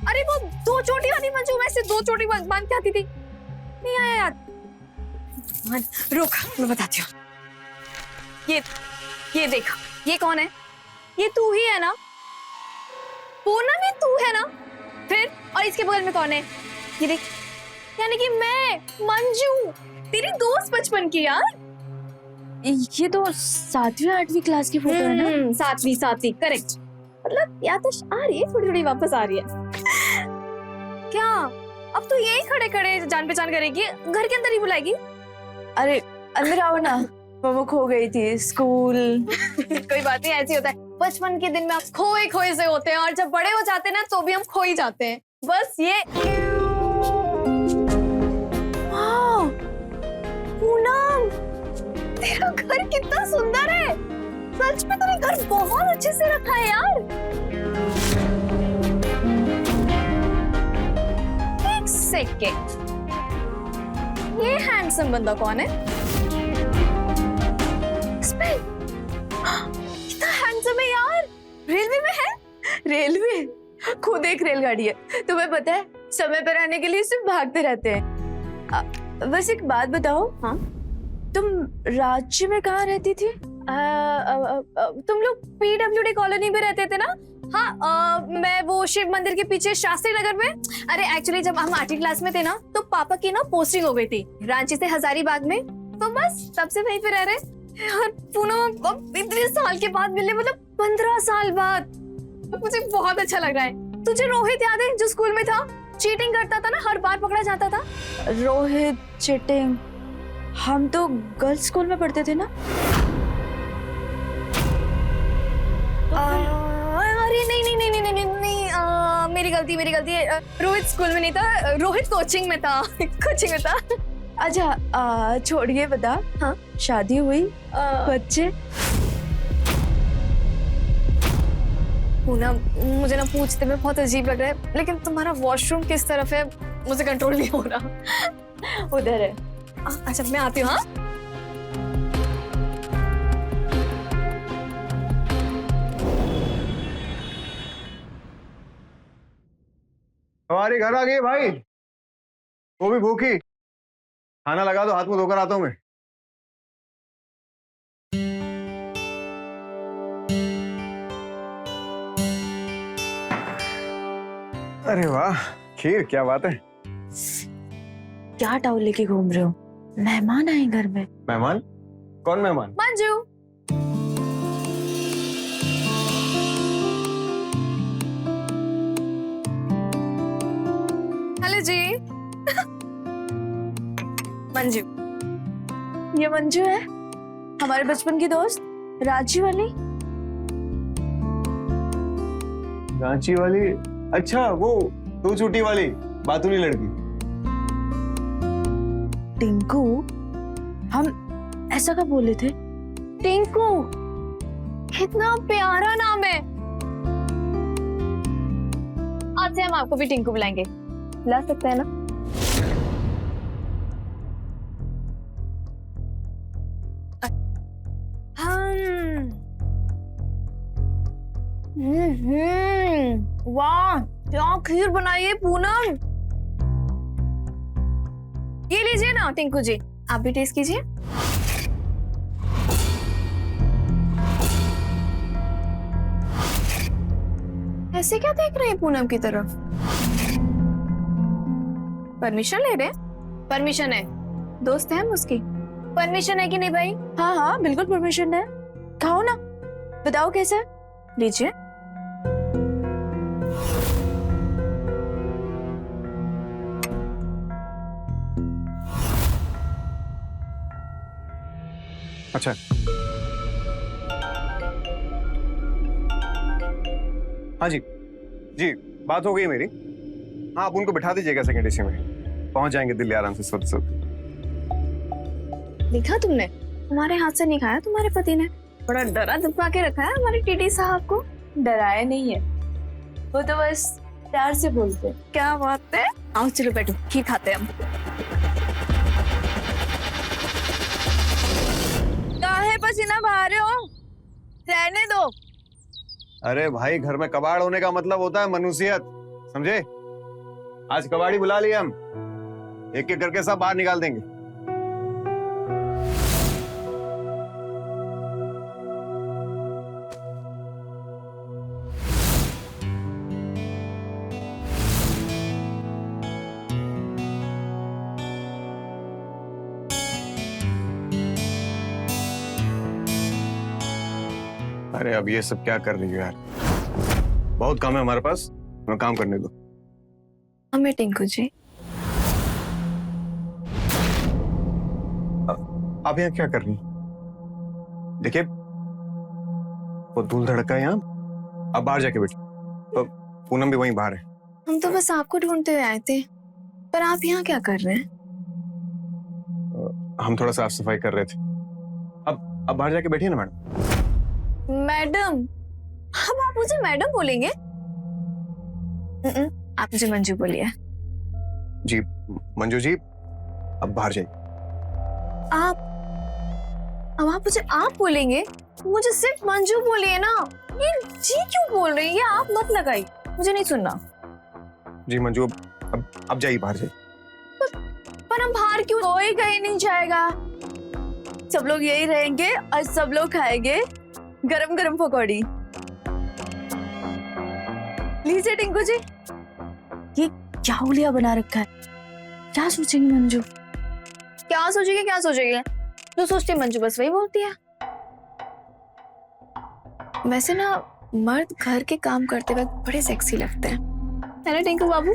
अरे वो 2 चोटी वाली मंजू, वैसे 2 चोटी बांध के आती थी। नहीं आया याद? रुक, मैं बताती हूँ। ये देख, ये कौन है? ये तू ही है ना? पूनम, ये तू है ना? फिर और इसके बगल में कौन है? ये देख, यानी कि मैं मंजू, तेरी दोस्त बचपन की यार। ये तो 7वीं 8वीं क्लास की फोटो है ना? 7वीं, करेक्ट। मतलब याददाश्त आ रही है, थोड़ी थोड़ी वापस आ रही है। क्या अब तो यही खड़े खड़े जान पहचान करेगी? घर के अंदर ही बुलाएगी? अरे अंदर आओ ना, वो खो गई थी स्कूल। कोई बात नहीं, ऐसे होता है। बचपन के दिन में आप खोए खोए से होते हैं, और जब बड़े हो जाते हैं ना तो भी हम खो ही जाते हैं। बस ये। पूनम, तेरा घर कितना सुंदर है। सच में तूने घर बहुत अच्छे से रखा है यार। एक सेकेंड, ये हैंडसम बंदा कौन है? कितना हैंडसम है यार। रेलवे में है? रेलवे खुद एक रेलगाड़ी है। तुम्हें पता है, समय पर आने के लिए सिर्फ भागते रहते हैं। बस एक बात बताओ, हाँ, तुम राज्य में कहाँ रहती थी? तुम लोग PWD कॉलोनी में रहते थे ना? हाँ, मैं वो शिव मंदिर के पीछे शास्त्री नगर में। अरे एक्चुअली जब हम 8वीं क्लास में थे ना, तो पापा की ना पोस्टिंग हो गई थी रांची से हजारीबाग में, तो बस तब से वहीं पे रह रहे। यार पूनम, इतने साल के बाद मिलने, मतलब 15 साल बाद। मुझे बहुत अच्छा लग रहा है। तुझे रोहित याद है, जो स्कूल में था, चीटिंग करता था ना, हर बार पकड़ा जाता था? रोहित चीटिंग? हम तो गर्ल्स स्कूल में पढ़ते थे ना। अरे नहीं, मेरी गलती है। रोहित स्कूल में नहीं था, रोहित कोचिंग में था। कोचिंग में था। अच्छा, छोड़िए, बता। हाँ, शादी हुई, बच्चे? पूनम, मुझे ना पूछते में बहुत अजीब लग रहा है, लेकिन तुम्हारा वॉशरूम किस तरफ है मुझे कंट्रोल नहीं हो रहा। उधर है। अच्छा, मैं आती हूँ। हाँ, सवारी घर आ गई भाई, वो भी भूखी। खाना लगा दो, हाथ मुंह धोकर आता हूं मैं। अरे वाह खीर, क्या बात है। क्या टाउल लेके घूम रहे हो? मेहमान आए घर में। मेहमान? कौन मेहमान? मंजू। हेलो जी। मंजू, ये मंजू है, हमारे बचपन की दोस्त, रांची वाली। रांची वाली? अच्छा, वो दो चोटी वाली बातूनी लड़की। टिंकू, हम ऐसा कब बोले थे? टिंकू, कितना प्यारा नाम है। आज से हम आपको भी टिंकू बुलाएंगे, बुला सकते हैं ना? वाह, क्या खीर बनाई है पूनम। ये लीजिए ना टिंकू जी, आप भी टेस्ट कीजिए। ऐसे क्या देख रहे हैं पूनम की तरफ? परमिशन ले रहे? परमिशन है, दोस्त है हम उसकी। परमिशन है कि नहीं भाई? हाँ हाँ बिल्कुल परमिशन है। खाओ ना, बताओ कैसा? लीजिए। अच्छा, हाँ जी जी, बात हो गई मेरी। हाँ, आप उनको बिठा दीजिएगा सेकंड एसी में, पहुंच जाएंगे दिल्ली आराम से सुबह सुबह। देखा तुमने, तुम्हारे हाथ से नहीं खाया तुम्हारे पति ने। बड़ा डरा धमका के रखा है हमारे टीटी साहब को। डराया नहीं है, वो तो बस प्यार से बोलते। क्या बात है। आओ चलो बैठो, खीर खाते हैं हम। काहे पसीना बहा रहे हो? रहने दो। अरे भाई, घर में कबाड़ होने का मतलब होता है मनुष्यत, समझे? आज कबाड़ी बुला लिए हम, एक एक करके सब बाहर निकाल देंगे। अरे अब ये सब क्या कर रही हो यार, बहुत काम है हमारे पास, हमें काम करने दो। हमें टिंकू जी। आप यहाँ क्या कर रही हैं? देखिए, वो धूल धड़का है यहाँ, अब बाहर जाके बैठो। तो पूनम भी वहीं बाहर है। हम तो बस आपको ढूंढते हुए आए थे, पर आप यहाँ क्या कर रहे हैं? हम थोड़ा साफ सफाई कर रहे थे। अब बाहर जाके बैठिए ना मैडम। मैडम? अब आप मुझे मैडम बोलेंगे? आप मुझे मंजू बोलिए। जी मंजू जी, अब बाहर जाइए। अब आप मुझे आप बोलेंगे? मुझे सिर्फ मंजू बोलिए ना। ये जी क्यों बोल रही है? आप मत लगाई, मुझे नहीं सुनना। जी मंजू, अब जाइए, बाहर जाइए। पर हम बाहर क्यों? कोई कहीं नहीं जाएगा, सब लोग यही रहेंगे और सब लोग खाएंगे गरम गरम पकौड़ी। लीजिए टिंकू जी। ये क्या हुलिया बना रखा है? क्या सोचेंगी मंजू? क्या सोचेगी? क्या सोचेगी? जो सोचती है मंजू बस वही बोलती है। वैसे ना मर्द घर के काम करते वक्त बड़े सेक्सी लगते हैं, है ना टिंकू बाबू?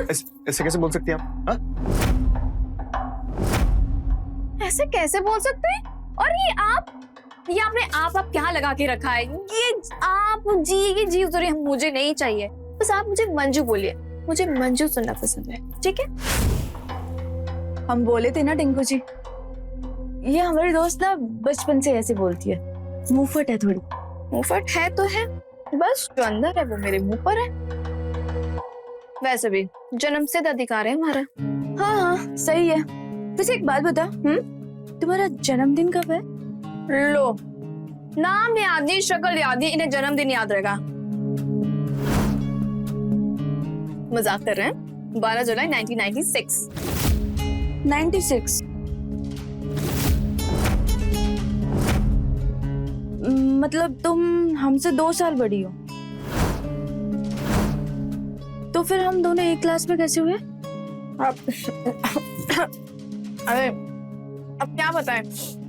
ऐसे कैसे बोल सकती हैं आप? हाँ? ऐसे कैसे बोल सकते हैं? और ये आपने आप क्या लगा के रखा है? ये आप जी, ये जी सॉरी, मुझे नहीं चाहिए। बस आप मुझे मंजू बोलिए, मुझे मंजू सुनना पसंद है, ठीक है? हम बोले थे ना टिंकू जी, ये हमारी दोस्त ना बचपन से ऐसे बोलती है, मुंहफट है थोड़ी। मुंहफट है तो है, बस जो अंदर है वो मेरे मुंह पर है। वैसे भी जन्मसिद्ध अधिकार है हमारा। हाँ हाँ सही है। वैसे एक बात बता, तुम्हारा जन्मदिन कब है? लो, नाम याद नहीं, शक्ल याद नहीं, इन्हें जन्मदिन याद रहेगा। मजाक कर रहे हैं। 12 जुलाई 1996। 96 मतलब तुम हमसे 2 साल बड़ी हो, तो फिर हम दोनों एक क्लास में कैसे हुए? अरे अब क्या बताएं,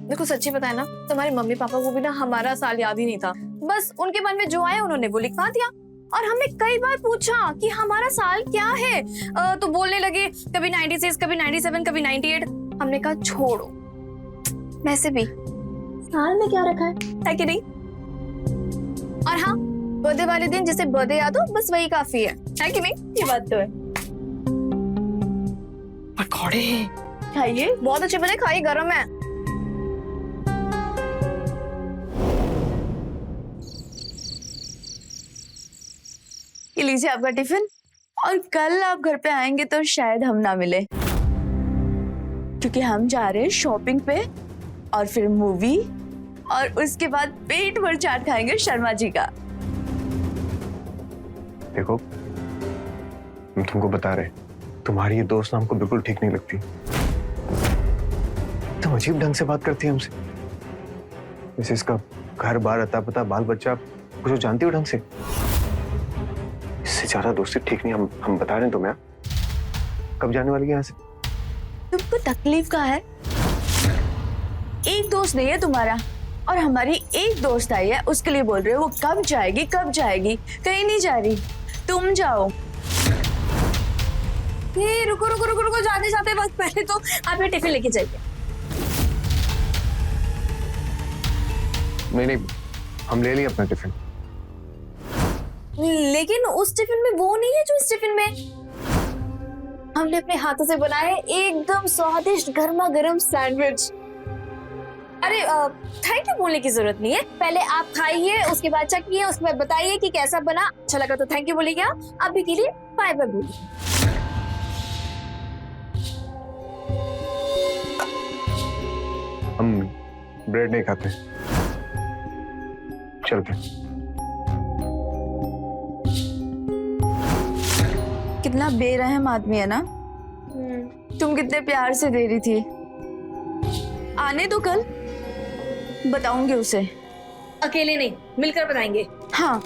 देखो सच्ची बताए ना, तुम्हारे मम्मी पापा को भी ना हमारा साल याद ही नहीं था। बस उनके मन में जो आया उन्होंने वो लिखवा दिया, और हमने कई बार पूछा कि हमारा साल क्या है, तो बोलने लगे कभी 96, कभी 97, कभी 98। हमने कहा छोड़ो, वैसे भी साल में क्या रखा है कि नहीं। और हाँ, बर्थडे वाले दिन जिसे बर्थडे याद हो बस वही काफी है कि नहीं? ये बात तो है। पकौड़े खाइए, बहुत अच्छे बने, खाइए, गरम है। ये लीजिए आपका टिफिन, और कल आप घर पे आएंगे तो शायद हम ना मिले, क्योंकि हम जा रहे हैं शॉपिंग पे, और फिर मूवी, और उसके बाद पेट भर चाट खाएंगे शर्मा जी का। देखो, हम तुमको बता रहे, तुम्हारी ये दोस्त हमको बिल्कुल ठीक नहीं लगती। तुम अजीब ढंग से बात करती है हमसे, जैसे इसका घर बार, अता पता, बाल बच्चा कुछ जानती हो ढंग से। इससे ज्यादा दोस्ती ठीक नहीं। हम बता रहे हैं तुम्हें। कब जाने वाली है यहाँ से? तुमको तकलीफ का है? एक दोस्त नहीं है तुम्हारा, और हमारी एक दोस्त आई है, उसके लिए बोल रहे हो वो कब जाएगी कब जाएगी। कहीं नहीं जा रही, तुम जाओ। ये रुको रुको रुको रुको, जाते जाते वक्त पहले तो आप ये टिफिन लेके जाइए। नहीं, हम ले लिए अपना टिफिन। लेकिन उस टिफिन में वो नहीं है जो इस टिफिन में। हमने अपने हाथों से बनाए एकदम स्वादिष्ट गर्मा गर्म सैंडविच। अरे थैंक यू बोलने की जरूरत नहीं है, पहले आप खाइए, उसके बाद चखिए, उसके बाद बताइए कि कैसा बना। अच्छा लगा तो थैंक यू बोलिए। आप भी के लिए बाय बाय बोलिए। हम ब्रेड नहीं खाते, चलते। कितना बेरहम आदमी है ना। तुम कितने प्यार से दे रही थी। आने दो, कल बताऊंगी उसे। अकेले नहीं, मिलकर बताएंगे। हाँ।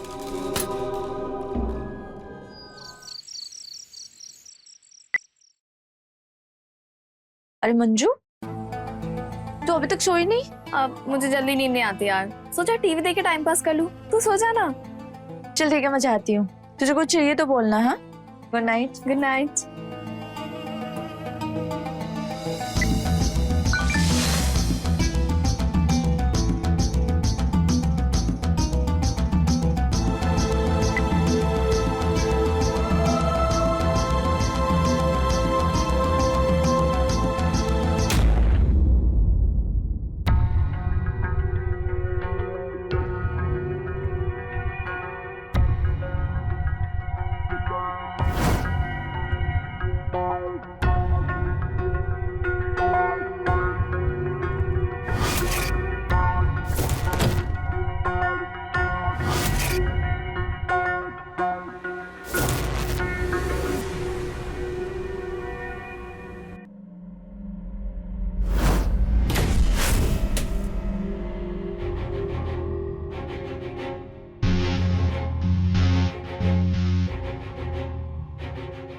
अरे मंजू, तो अभी तक सोई नहीं? अब मुझे जल्दी नींद नहीं आती यार, सोचा टीवी देख के टाइम पास कर लूं। तू सो जा ना। चल ठीक है, मैं जाती हूँ। तुझे कुछ चाहिए तो बोलना। हाँ, गुड नाइट। Good night.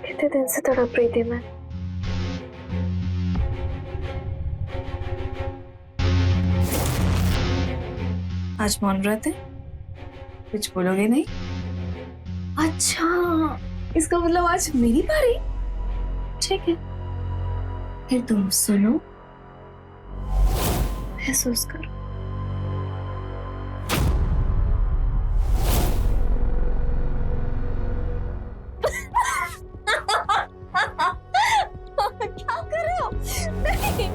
कितने दिन से तड़प रही थी मैं। आज मौन व्रत है, कुछ बोलोगे नहीं? अच्छा, इसका मतलब आज मेरी बारी। ठीक है, फिर तुम सुनो, महसूस करो। क्या कर रहे हो? नहीं।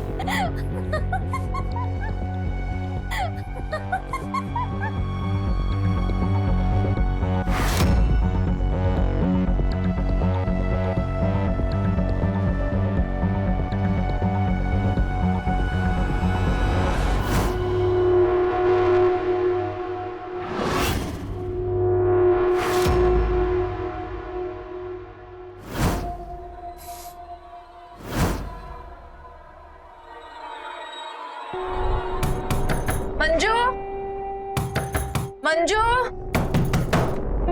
मंजू,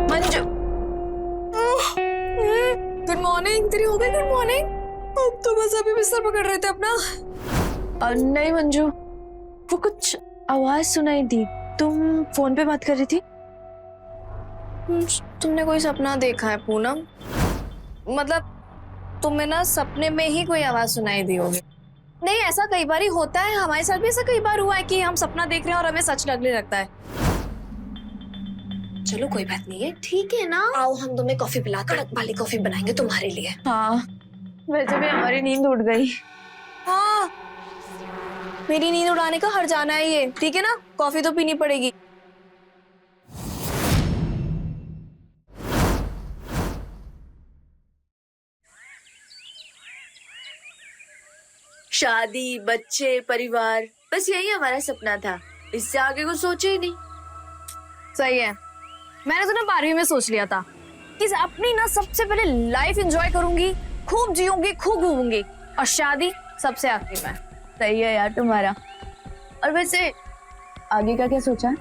मंजू। Good morning. तेरी हो गई गुड मॉर्निंग? अब तो बस अभी बिस्तर पकड़ रहे थे अपना। नहीं मंजू, वो कुछ आवाज सुनाई दी। तुम फोन पे बात कर रही थी? तुमने कोई सपना देखा है पूनम? मतलब तुम्हें ना सपने में ही कोई आवाज सुनाई दी होगी। नहीं, ऐसा कई बार ही होता है, हमारे साथ भी ऐसा कई बार हुआ है कि हम सपना देख रहे हैं और हमें सच लगने लगता है। चलो कोई बात नहीं है, ठीक है ना। आओ हम तुम्हें कॉफी पिला, कड़क वाली कॉफी बनाएंगे तुम्हारे लिए। हाँ, वैसे भी हमारी नींद उड़ गई। हाँ, मेरी नींद उड़ाने का हर जाना है ये, ठीक है ना। कॉफी तो पीनी पड़ेगी। शादी, बच्चे, परिवार, बस यही हमारा सपना था। इससे आगे कुछ सोचे ही नहीं। सही है। मैंने तो ना 12वीं में सोच लिया था कि अपनी ना सबसे पहले लाइफ एंजॉय करूंगी, खूब जीऊंगी, खूब घूमूंगी, और शादी सबसे आखिरी में। सही है यार तुम्हारा। और वैसे आगे का क्या सोचा?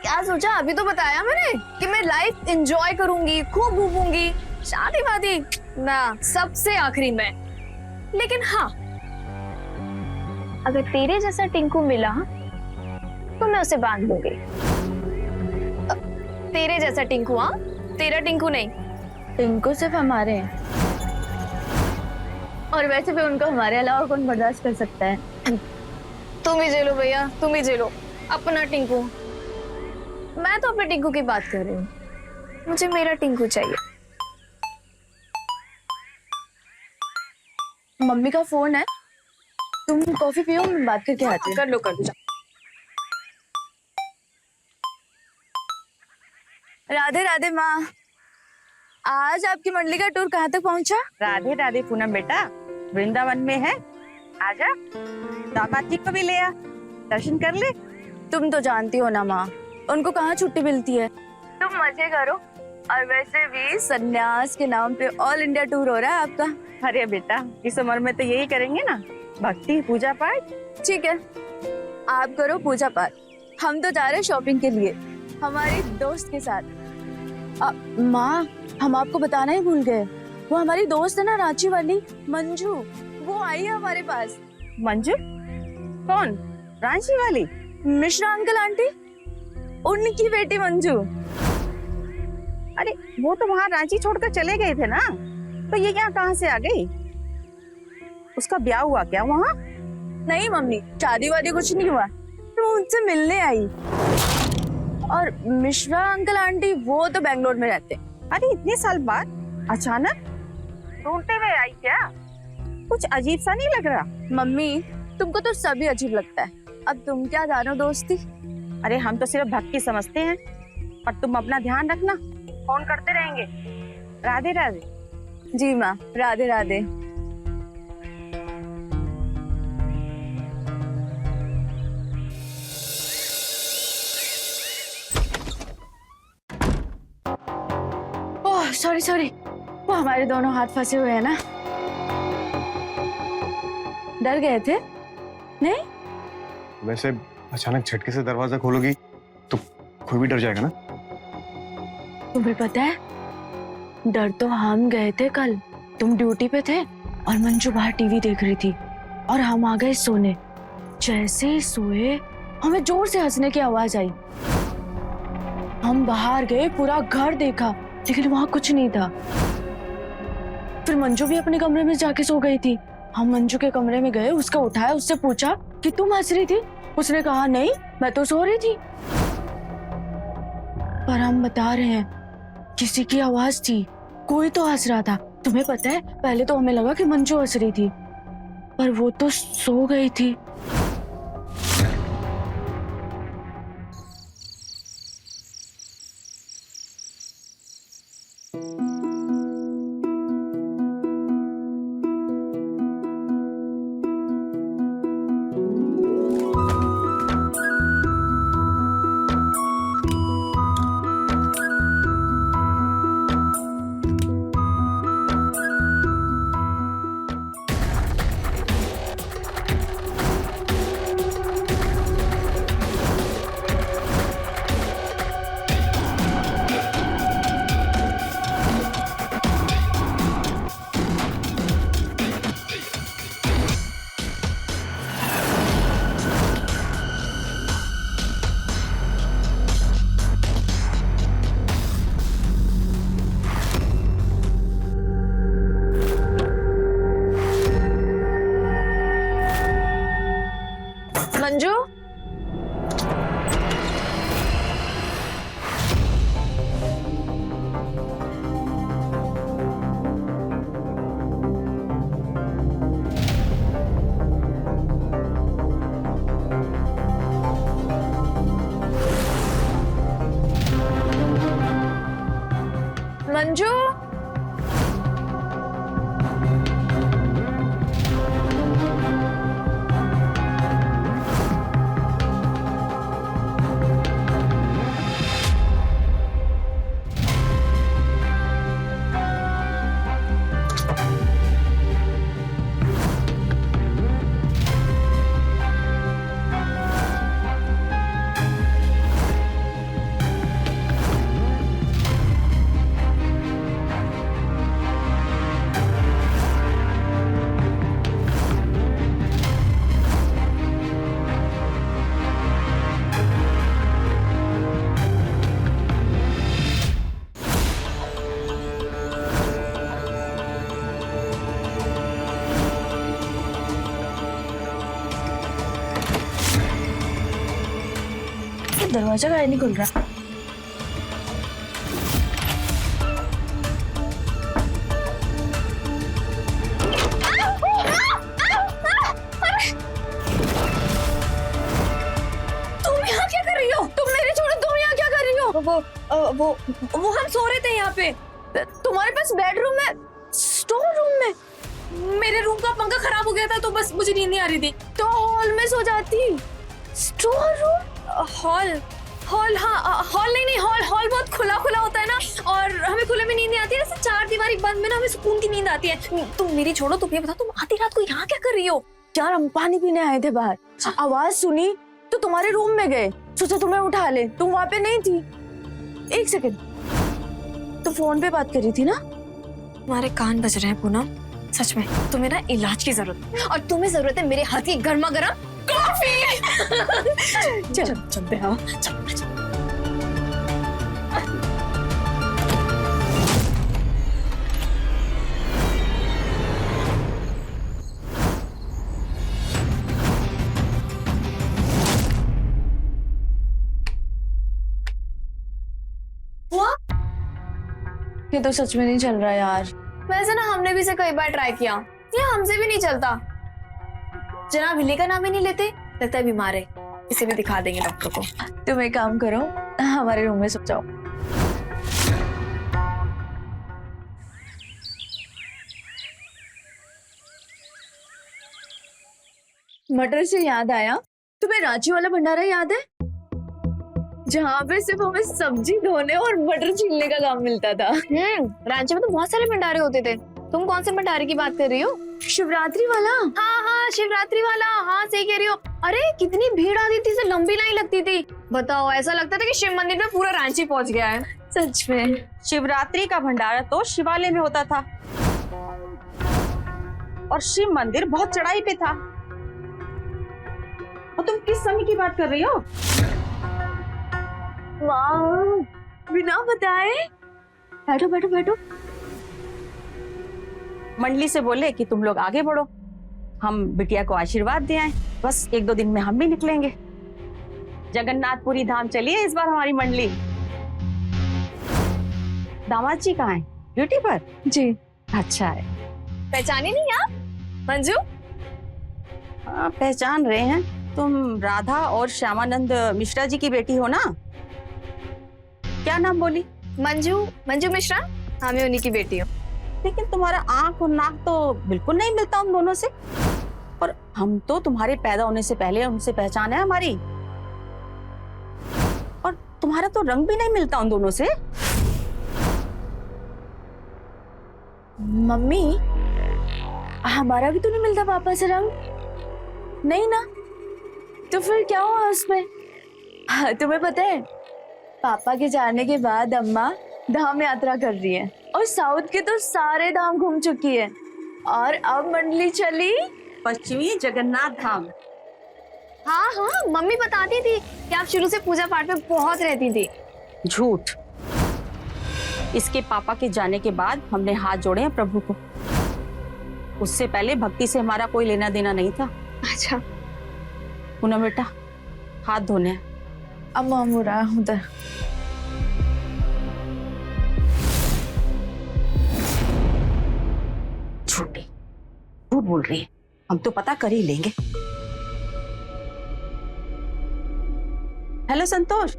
क्या सोचा? अभी तो बताया मैंने कि मैं लाइफ एंजॉय करूंगी, खूब घूमूंगी, शादी वादी ना सबसे आखिरी में। लेकिन हाँ, अगर तेरे जैसा टिंकू मिला तो मैं उसे बांध लूंगी। तेरे जैसा टिंकू? हाँ, तेरा टिंकू नहीं। टिंकू सिर्फ हमारे हैं, और वैसे भी उनको हमारे अलावा कौन बर्दाश्त कर सकता है। तुम ही झेलो भैया, तुम ही झेलो अपना टिंकू। मैं तो अपने टिंकू की बात कर रही हूँ, मुझे मेरा टिंकू चाहिए। मम्मी का फोन है, तुम कॉफी पियो, मैं बात करके आती हूँ। कर लो कर लो। राधे राधे माँ। आज आपकी मंडली का टूर कहाँ तक पहुँचा? राधे राधे पूनम बेटा, वृंदावन में है, आजा। दामाद जी को भी ले आ, दर्शन कर ले। तुम तो जानती हो ना माँ, उनको कहाँ छुट्टी मिलती है। तुम मजे करो। और वैसे भी सन्यास के नाम पे ऑल इंडिया टूर हो रहा है आपका। अरे बेटा, इस उम्र में तो यही करेंगे ना, भक्ति पूजा पाठ। ठीक है, आप करो पूजा पाठ, हम तो जा रहे हैं शॉपिंग के लिए हमारी दोस्त के साथ। माँ, हम आपको बताना ही भूल गए, वो हमारी दोस्त है ना रांची वाली, मंजू, वो आई है हमारे पास। मंजू? कौन? रांची वाली? मिश्रा अंकल आंटी, उनकी बेटी मंजू। अरे वो तो वहाँ रांची छोड़कर चले गए थे ना, तो ये यहाँ कहाँ से आ गई? उसका ब्याह हुआ क्या वहाँ? नहीं मम्मी, शादी वादी कुछ नहीं हुआ, तो उनसे मिलने आई। और मिश्रा अंकल आंटी वो तो बेंगलोर में रहते। अरे इतने साल बाद अचानक ढूंढते हुए आई क्या? कुछ अजीब सा नहीं लग रहा? मम्मी, तुमको तो सभी अजीब लगता है, अब तुम क्या जानो दोस्ती। अरे हम तो सिर्फ भक्ति समझते हैं, और तुम अपना ध्यान रखना, फोन करते रहेंगे। राधे राधे। जी माँ, Radhe Radhe. Oh sorry sorry, वो हमारे दोनों हाथ फंसे हुए हैं ना। डर गए थे? नहीं? वैसे अचानक झटके से दरवाजा खोलोगी तो कोई भी डर जाएगा ना। तुम्हें पता है, डर तो हम गए थे कल। तुम ड्यूटी पे थे और मंजू बाहर टीवी देख रही थी, और हम आ गए सोने। जैसे ही सोए, हमें जोर से हंसने की आवाज आई। हम बाहर गए, पूरा घर देखा, लेकिन वहां कुछ नहीं था। फिर मंजू भी अपने कमरे में जाके सो गई थी। हम मंजू के कमरे में गए, उसको उठाया, उससे पूछा कि तुम हंस रही थी? उसने कहा नहीं, मैं तो सो रही थी। पर हम बता रहे हैं, किसी की आवाज थी, कोई तो हंस रहा था। तुम्हें पता है, पहले तो हमें लगा कि मंजू हंस रही थी, पर वो तो सो गई थी। मंजू, दरवाजा काहे नहीं खुल रहा? वो हम सो रहे थे यहाँ पे। तुम्हारे पास बेडरूम में, स्टोर रूम में। मेरे रूम का पंखा खराब हो गया था तो बस मुझे नींद नहीं आ रही थी तो हॉल में सो जाती। स्टोर रूम, हॉल हाँ हॉल नहीं हॉल बहुत खुला खुला होता है ना, और हमें खुले में नींद नहीं आती है। ऐसे चार दीवारी बंद में ना हमें सुकून की नींद आती है। तुम मेरी छोड़ो, तुम ये बताओ तुम आधी रात को यहाँ क्या कर रही हो? यार हम पानी पीने आए थे बाहर, आवाज सुनी तो तुम्हारे रूम में गए, सोचा तुम्हें उठा ले, तुम वहां पे नहीं थी। एक सेकंड, तो फोन पे बात कर रही थी ना? तुम्हारे कान बज रहे हैं पूनम, सच में तुम्हें ना इलाज की जरूरत है, और तुम्हें जरूरत है मेरे हाथ की गर्मा गर्म कॉफी। चल चलते हैं, चल। ये तो सच में नहीं चल रहा यार। वैसे ना हमने भी इसे कई बार ट्राई किया, ये हमसे भी नहीं चलता। जनाब हिली का नाम ही नहीं लेते, लगता है बीमार है। इसे भी दिखा देंगे डॉक्टर को। तुम एक काम करो, हमारे रूम में सो जाओ। मटर से याद आया, तुम्हें रांची वाला भंडारा याद है जहाँ पे सिर्फ हमें सब्जी धोने और मटर छीलने का काम मिलता था? रांची में तो बहुत सारे भंडारे होते थे। तुम कौन से भंडारे की बात कर रही हो? शिवरात्रि वाला? हाँ शिवरात्रि वाला, हाँ सही कह रही हो। अरे कितनी भीड़ आती थी, से लंबी लाइन लगती थी। बताओ, ऐसा लगता था कि शिव मंदिर में पूरा रांची पहुंच गया है। सच में शिवरात्रि का भंडारा तो शिवालय में होता था, और शिव मंदिर बहुत चढ़ाई पे था। और तुम किस समय की बात कर रही हो? बिना बताए। बैठो बैठो बैठो। मंडली से बोले कि तुम लोग आगे बढ़ो, हम बिटिया को आशीर्वाद दे आए। बस 1-2 दिन में हम भी निकलेंगे। जगन्नाथपुरी धाम चलिए इस बार हमारी मंडली। दामाद जी कहाँ हैं? ड्यूटी पर? जी। अच्छा है। पहचानी नहीं आप मंजू? पहचान रहे हैं। तुम राधा और श्यामानंद मिश्रा जी की बेटी हो ना? क्या नाम बोली? मंजू मिश्रा। हाँ मैं उन्हीं की बेटी हूँ। लेकिन तुम्हारा आंख और नाक तो बिल्कुल नहीं मिलता उन दोनों से, और हम तो तुम्हारे पैदा होने से पहले उनसे पहचान है हमारी, और तुम्हारा तो रंग भी नहीं मिलता उन दोनों से। मम्मी हमारा भी तो नहीं मिलता पापा से रंग? नहीं ना, तो फिर क्या हुआ उसमें? तुम्हें पता है पापा के जाने के बाद अम्मा धाम यात्रा कर रही है, और साउथ के तो सारे धाम घूम चुकी है, और अब मंडली चली पश्चिमी जगन्नाथ धाम। हाँ मम्मी बताती थी कि आप शुरू से पूजा पाठ में बहुत रहती थी। झूठ। इसके पापा के जाने के बाद हमने हाथ जोड़े हैं प्रभु को। उससे पहले भक्ति से हमारा कोई लेना देना नहीं था। अच्छा पूनम बेटा, हाथ धोने। अम्मा मुरा उधर। झूठी, झूठ बोल रही है, हम तो पता कर ही लेंगे। हेलो संतोष,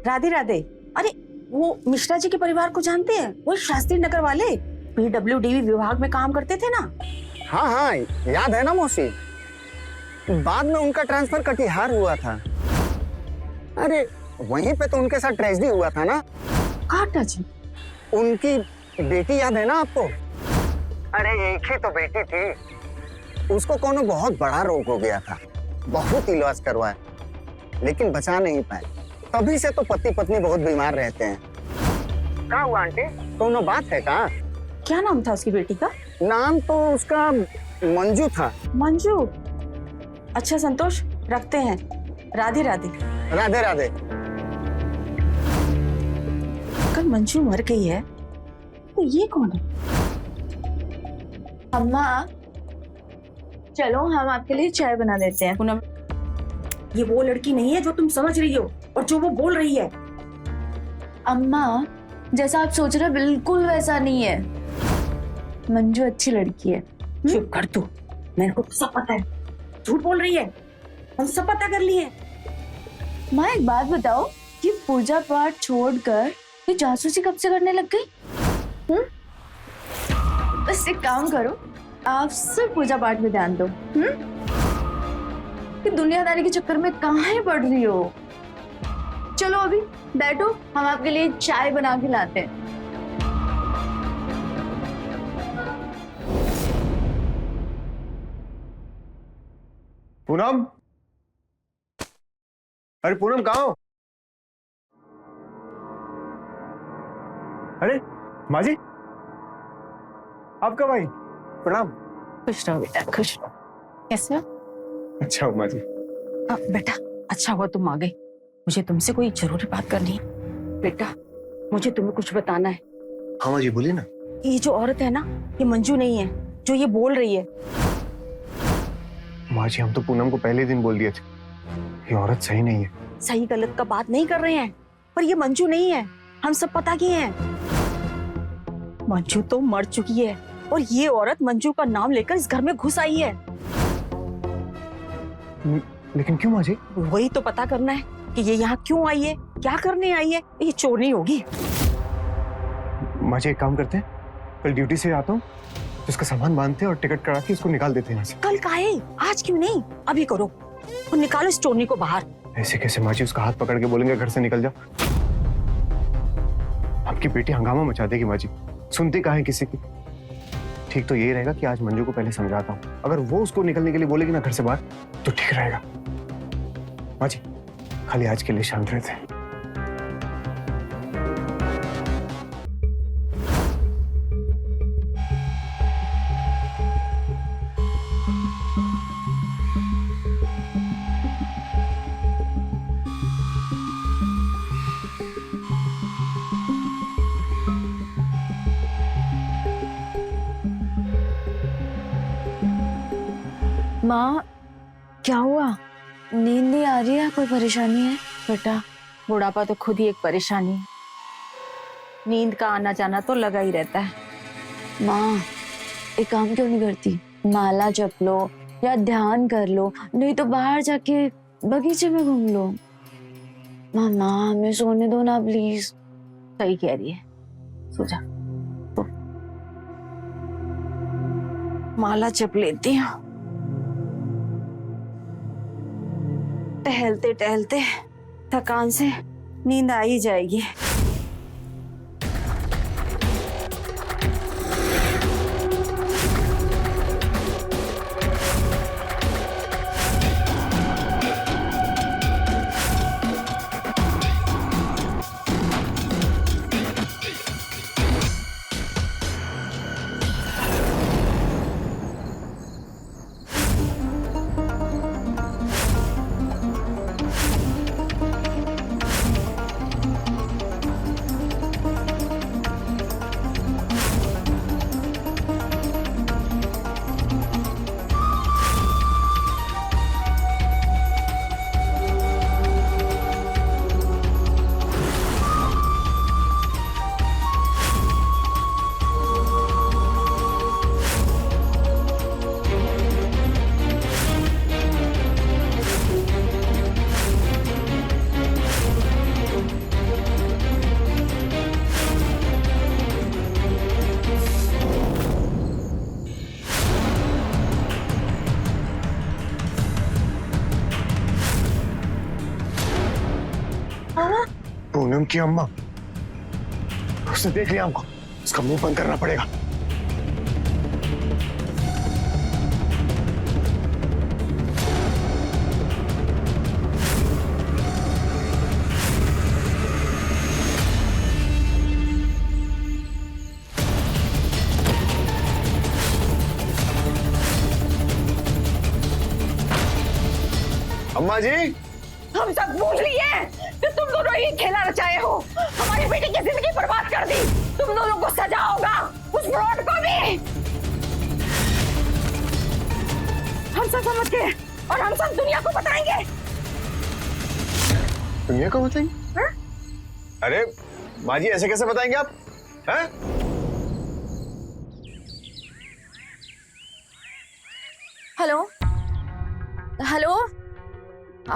राधे राधे। अरे वो मिश्रा जी के परिवार को जानते हैं? वो शास्त्री नगर वाले PWD विभाग में काम करते थे ना। हाँ हाँ, याद है ना मौसी। बाद में उनका ट्रांसफर कटिहार हुआ था। अरे वहीं पे तो उनके साथ ट्रेजेडी हुआ था ना। काटा जी, उनकी बेटी याद है ना आपको? अरे एक ही तो बेटी थी, उसको कोनो बहुत बड़ा रोग हो गया था, बहुत इलाज करवाया लेकिन बचा नहीं पाए। तभी से तो पति पत्नी बहुत बीमार रहते हैं। क्या हुआ आंटी, कोनो बात है का? क्या नाम था उसकी बेटी का? नाम तो उसका मंजू था। मंजू? अच्छा संतोष, रखते हैं। राधे राधे। राधे राधे। कल मंजू मर गई है तो ये कौन है? अम्मा चलो हम आपके लिए चाय बना देते हैं। पूनम, ये वो लड़की नहीं है जो तुम समझ रही हो और जो वो बोल रही है। अम्मा जैसा आप सोच रहे हो बिल्कुल वैसा नहीं है। मंजू अच्छी लड़की है। चुप कर तू, मेरे को सब पता है। झूठ बोल रही है, हम सब पता कर लिए। माँ एक बात बताओ, ये पूजा पाठ छोड़कर ये जासूसी कब से करने लग गई? बस एक काम करो, आप सिर्फ पूजा पाठ में ध्यान दो। कि दुनियादारी के चक्कर में कहाँ ही पड़ रही हो। चलो अभी बैठो, हम आपके लिए चाय बना के लाते हैं। पूनम, अरे पूनम कहाँ हो? अरे माँ जी, आप कब आई? प्रणाम। खुश रहो बेटा, खुश रहो। कैसे हो? अच्छा हो माँ जी। बेटा अच्छा हुआ तुम आ गए, मुझे तुमसे कोई जरूरी बात करनी है। बेटा मुझे तुम्हें कुछ बताना है। हाँ माँ जी बोलिए ना। ये जो औरत है ना, ये मंजू नहीं है जो ये बोल रही है। माँ जी हम तो पूनम को पहले दिन बोल दिए थे, ये औरत सही नहीं है। सही गलत का बात नहीं कर रहे हैं, पर ये मंजू नहीं है, हम सब पता किए हैं। मंजू तो मर चुकी है और ये औरत मंजू का नाम लेकर इस घर में घुस आई है। लेकिन क्यों माँ जी? वही तो पता करना है कि ये यहाँ क्यों आई है, क्या करने आई है। ये चोर नहीं होगी। माँ जी एक काम करते हैं, कल ड्यूटी से आता हूँ, इसका सामान बांधते हैं और टिकट करा के इसको निकाल देते हैं यहाँ से। कल काहे, आज क्यों नहीं, अभी करो और निकालो इस चोरनी को बाहर। ऐसे कैसे माँ जी, उसका हाथ पकड़ के बोलेंगे घर से निकल जा। आपकी बेटी हंगामा मचा देगी माँ जी, सुनती कहाँ है किसी की। ठीक तो यही रहेगा कि आज मंजू को पहले समझाता हूँ, अगर वो उसको निकलने के लिए बोलेगी ना घर से बाहर तो ठीक रहेगा। माँ जी खाली आज के लिए शांत रहते हैं। माँ क्या हुआ? नींद नहीं आ रही है, कोई परेशानी है? बेटा बुढ़ापा तो खुद ही एक परेशानी है, नींद का आना जाना तो लगा ही रहता है। माँ एक काम क्यों नहीं करती, माला जप लो या ध्यान कर लो, नहीं तो बाहर जाके बगीचे में घूम लो। मामा हमें सोने दो ना प्लीज। सही कह रही है, सो जा। तो माला जप लेती हूँ, टहलते टहलते थकान से नींद आ ही जाएगी। पूनम की अम्मा, उसने देख लिया हमको, उसका मुंह बंद करना पड़ेगा। अम्मा जी, हम सब भूल रही है कि तुम दोनों ही खेला रचाए हो, हमारी बेटी की जिंदगी बर्बाद कर दी। तुम दोनों को सजा होगा, उस फ्रॉड को भी। हम सब समझ गए और हम सब दुनिया को बताएंगे। दुनिया को बताएंगे? हा? अरे माँ जी, ऐसे कैसे बताएंगे आप? हैं? हेलो हेलो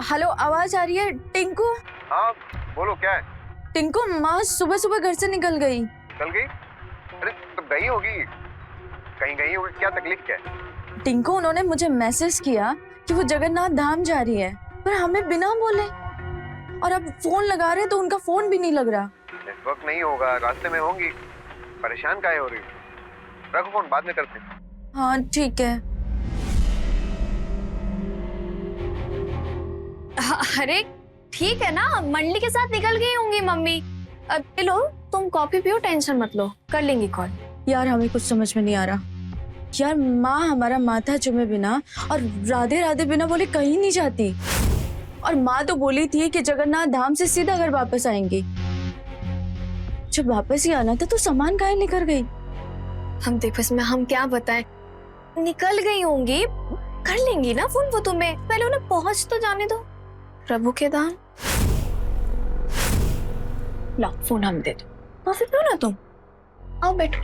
हेलो, आवाज आ रही है? टिंकू? हाँ बोलो, क्या है? टिंकू, माँ सुबह सुबह घर से निकल गई। चल गई? अरे तो गई होगी, कहीं गई होगी, क्या तकलीफ क्या है? टिंकू, उन्होंने मुझे मैसेज किया कि वो जगन्नाथ धाम जा रही है, पर हमें बिना बोले। और अब फोन लगा रहे तो उनका फोन भी नहीं लग रहा। नेटवर्क नहीं होगा, रास्ते में होंगी, परेशान काहे हो रही? रखो फोन, बाद में करते हैं। हाँ ठीक है। अरे ठीक है ना, मंडली के साथ निकल गई होंगी मम्मी। अब लो, तुम कॉफी पियो, टेंशन मत लो, कर लेंगी कॉल। यार हमें कुछ समझ में नहीं आ रहा यार, माँ हमारा माथा चुमे बिना और राधे राधे बिना बोले कहीं नहीं जाती। और माँ तो बोली थी कि जगन्नाथ धाम से सीधा घर वापस आएंगी। जब वापस ही आना था तो सामान काहे लेकर गई? हम देखो इसमें हम क्या बताएं, निकल गई होंगी, कर लेंगी ना फोन वो तुम्हें, पहले उन्हें पहुंच तो जाने दो। प्रभु के दान। लो फोन हम दे दो, कॉफी पियो ना तुम। आओ बैठो,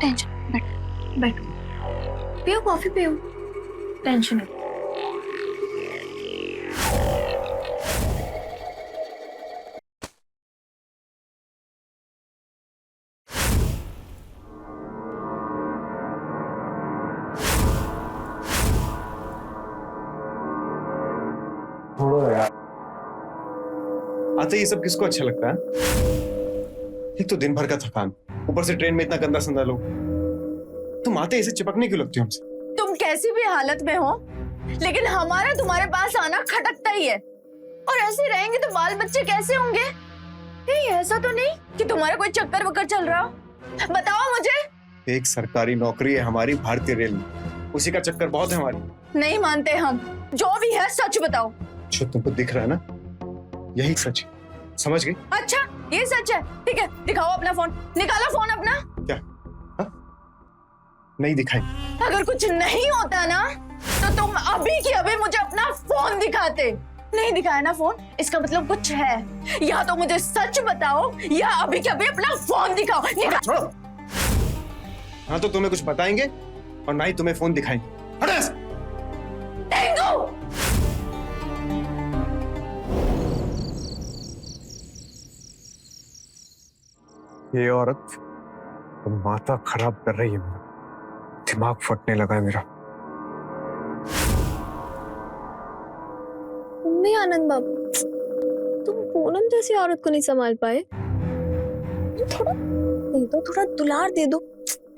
टेंशन बैठो बैठो, पियो कॉफी पियो, टेंशन नहीं। आते ये सब किसको अच्छा लगता है? एक तो दिन भर का थकान, ऊपर से ट्रेन में इतना गंदा संदा लोग। तुम आते ऐसे चिपकने क्यों लगती हो हमसे? तुम कैसी भी हालत में हो, लेकिन हमारा तुम्हारे पास आना खटकता ही है। और ऐसे रहेंगे तो बाल बच्चे कैसे होंगे? नहीं, ऐसा तो नहीं कि तुम्हारा कोई चक्कर वक्कर चल रहा हो? बताओ मुझे। एक सरकारी नौकरी है हमारी भारतीय रेल में, उसी का चक्कर बहुत है हमारी। नहीं मानते हम, जो भी है सच बताओ। जो तुमको दिख रहा है ना, यही सच है, समझ गई? अच्छा ये सच है, ठीक है, दिखाओ अपना फोन, निकालो फोन अपना। क्या? हा? नहीं दिखाई। अगर कुछ नहीं होता ना तो तुम अभी की अभी मुझे अपना फोन दिखाते। नहीं दिखाया ना फोन, इसका मतलब कुछ है। या तो मुझे सच बताओ या अभी के अभी अपना फोन दिखाओ। छोड़ो। हाँ तो तुम्हें कुछ बताएंगे और ना ही तुम्हें फोन दिखाएंगे। ये औरत तो माथा खराब कर रही है मेरा, दिमाग फटने लगा है मेरा। मम्मी आनंद बाबू, तुम पूनम जैसी औरत को नहीं संभाल पाए? थोड़ा दे दो, थोड़ा दुलार दे दो।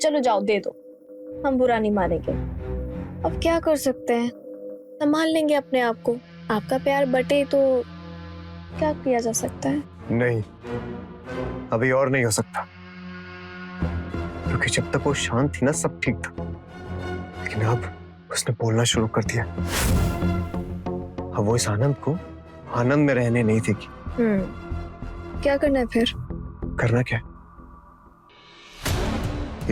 चलो जाओ दे दो, हम बुरा नहीं मानेंगे। अब क्या कर सकते हैं, संभाल लेंगे अपने आप को। आपका प्यार बटे तो क्या किया जा सकता है? नहीं, अभी और नहीं हो सकता, क्योंकि जब तक वो शांत थी ना सब ठीक था, लेकिन अब उसने बोलना शुरू कर दिया। अब वो इस आनंद को आनंद में रहने नहीं देगी। क्या करना है फिर? करना क्या?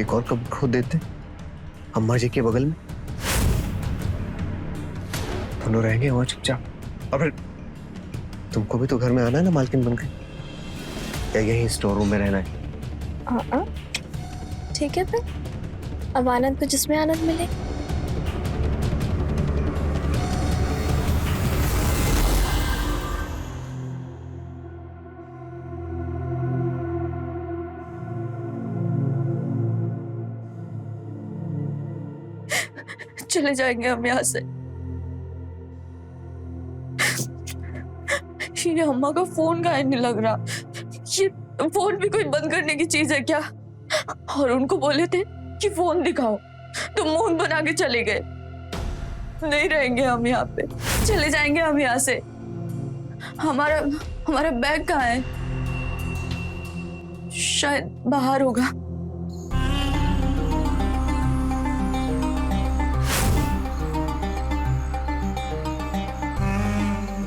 एक और कब्र खोद देते अम्मा जी के बगल में, दोनों रहेंगे वहां चुपचाप। और फिर तुमको भी तो घर में आना है ना मालकिन बनकर, या यही स्टोर रूम में रहना है? ठीक है फिर, अब आनंद को जिसमें आनंद मिले। चले जाएंगे हम यहाँ से। ये अम्मा का फोन काहे नहीं लग रहा? ये फोन भी कोई बंद करने की चीज है क्या? और उनको बोले थे कि फोन दिखाओ, तो मुंह बना के चले गए। नहीं रहेंगे हम यहाँ पे, चले जाएंगे हम यहाँ से। हमारा बैग कहाँ है? शायद बाहर होगा।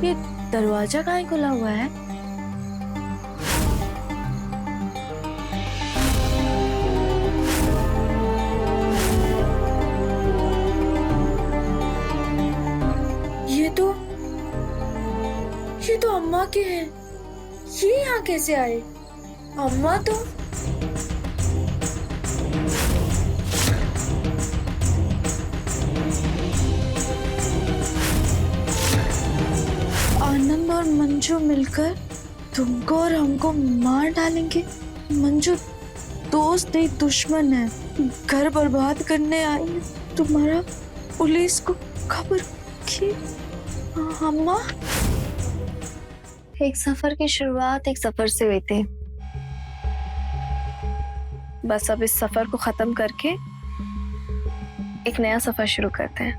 ये दरवाजा काहे खुला हुआ है? ये तो अम्मा के हैं। ये यहाँ कैसे आए? अम्मा तो आनंद और मंजू मिलकर तुमको और हमको मार डालेंगे। मंजू दोस्त नहीं दुश्मन है, घर बर्बाद करने आई है। तुम्हारा पुलिस को खबर की? अम्मा, एक सफर की शुरुआत एक सफर से हुई थी। बस अब इस सफर को खत्म करके एक नया सफर शुरू करते हैं।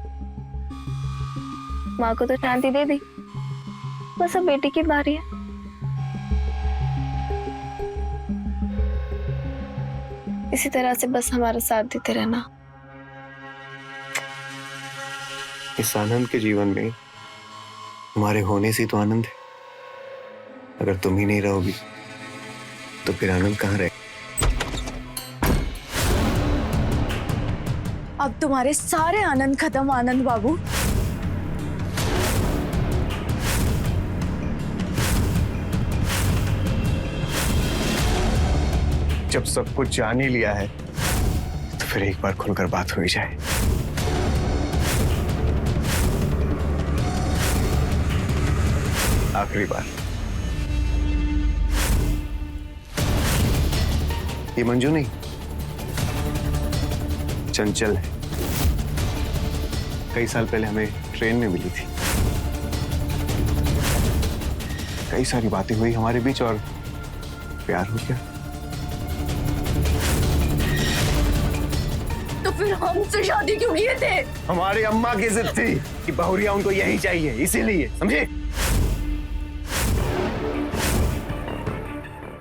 माँ को तो शांति दे दी, बस अब बेटी की बारी है। इसी तरह से बस हमारा साथ देते रहना। इस आनंद के जीवन में हमारे होने से तो आनंद है। अगर तुम ही नहीं रहोगी तो फिर आनंद कहाँ रहे? अब तुम्हारे सारे आनंद खत्म आनंद बाबू। जब सब कुछ जान ही लिया है तो फिर एक बार खुलकर बात हो ही जाए। आखिरी बार। ये मंजू नहीं, चंचल है। कई साल पहले हमें ट्रेन में मिली थी। कई सारी बातें हुई हमारे बीच और प्यार हो गया। तो फिर हमसे शादी क्यों किए थे? हमारी अम्मा की जिद थी कि बहुरिया उनको यही चाहिए, इसीलिए। समझे?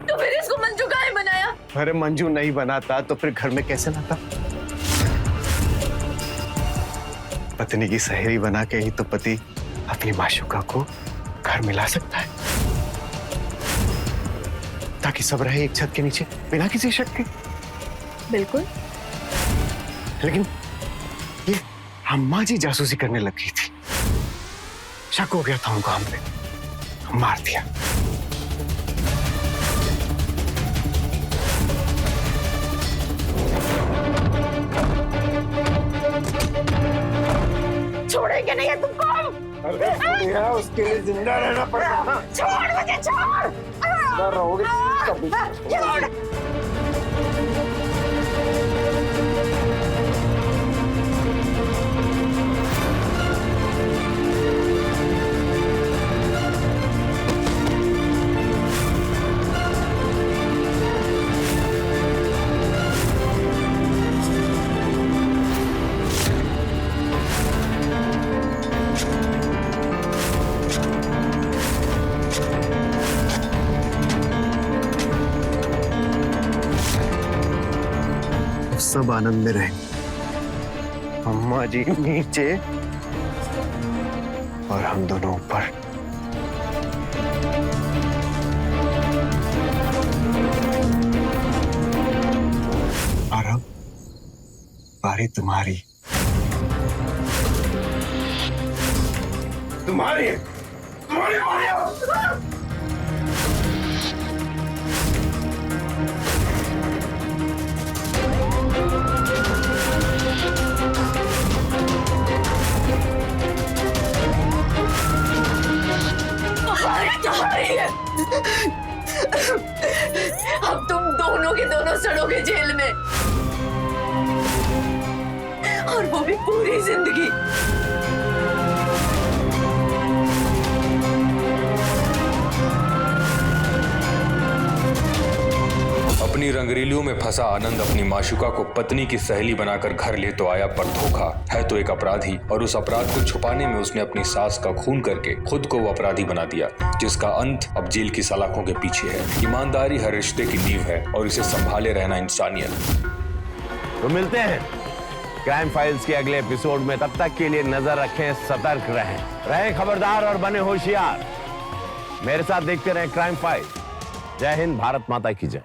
तो फिर इसको मंजू काहे बनाया? अरे मंजू नहीं बनाता तो फिर घर में कैसे लाता? पत्नी की सहेली बना के ही तो पति अपनी माशूका को घर में ला सकता है, ताकि सब रहे एक छत के नीचे बिना किसी शक के। बिल्कुल। लेकिन ये अम्मा जी जासूसी करने लग गई थी। शक हो गया था उनको हम पे, मार दिया। छोड़ेंगे नहीं है तुमको। अरे उसके लिए जिंदा रहना पड़ेगा। छोड़ मुझे, छोड़। रहोगे कभी। छोड़। सब आनंद में रहेंगे। अम्मा जी नीचे और हम दोनों ऊपर। और अब बारी तुम्हारी। तुम्हारी तुम्हारी बारी। अब तुम दोनों के दोनों सड़ोगे जेल में, और वो भी पूरी जिंदगी। अपनी रंगरेलियों में फंसा आनंद अपनी माशुका को पत्नी की सहेली बनाकर घर ले तो आया, पर धोखा है तो एक अपराधी, और उस अपराध को छुपाने में उसने अपनी सास का खून करके खुद को वो अपराधी बना दिया, जिसका अंत अब जेल की सलाखों के पीछे है। ईमानदारी हर रिश्ते की नींव है और इसे संभाले रहना इंसानियत। तो मिलते हैं क्राइम फाइल्स के अगले एपिसोड में। तब तक के लिए नजर रखें, सतर्क रहें खबरदार और बने होशियार। मेरे साथ देखते रहें क्राइम फाइल। जय हिंद, भारत माता की जय।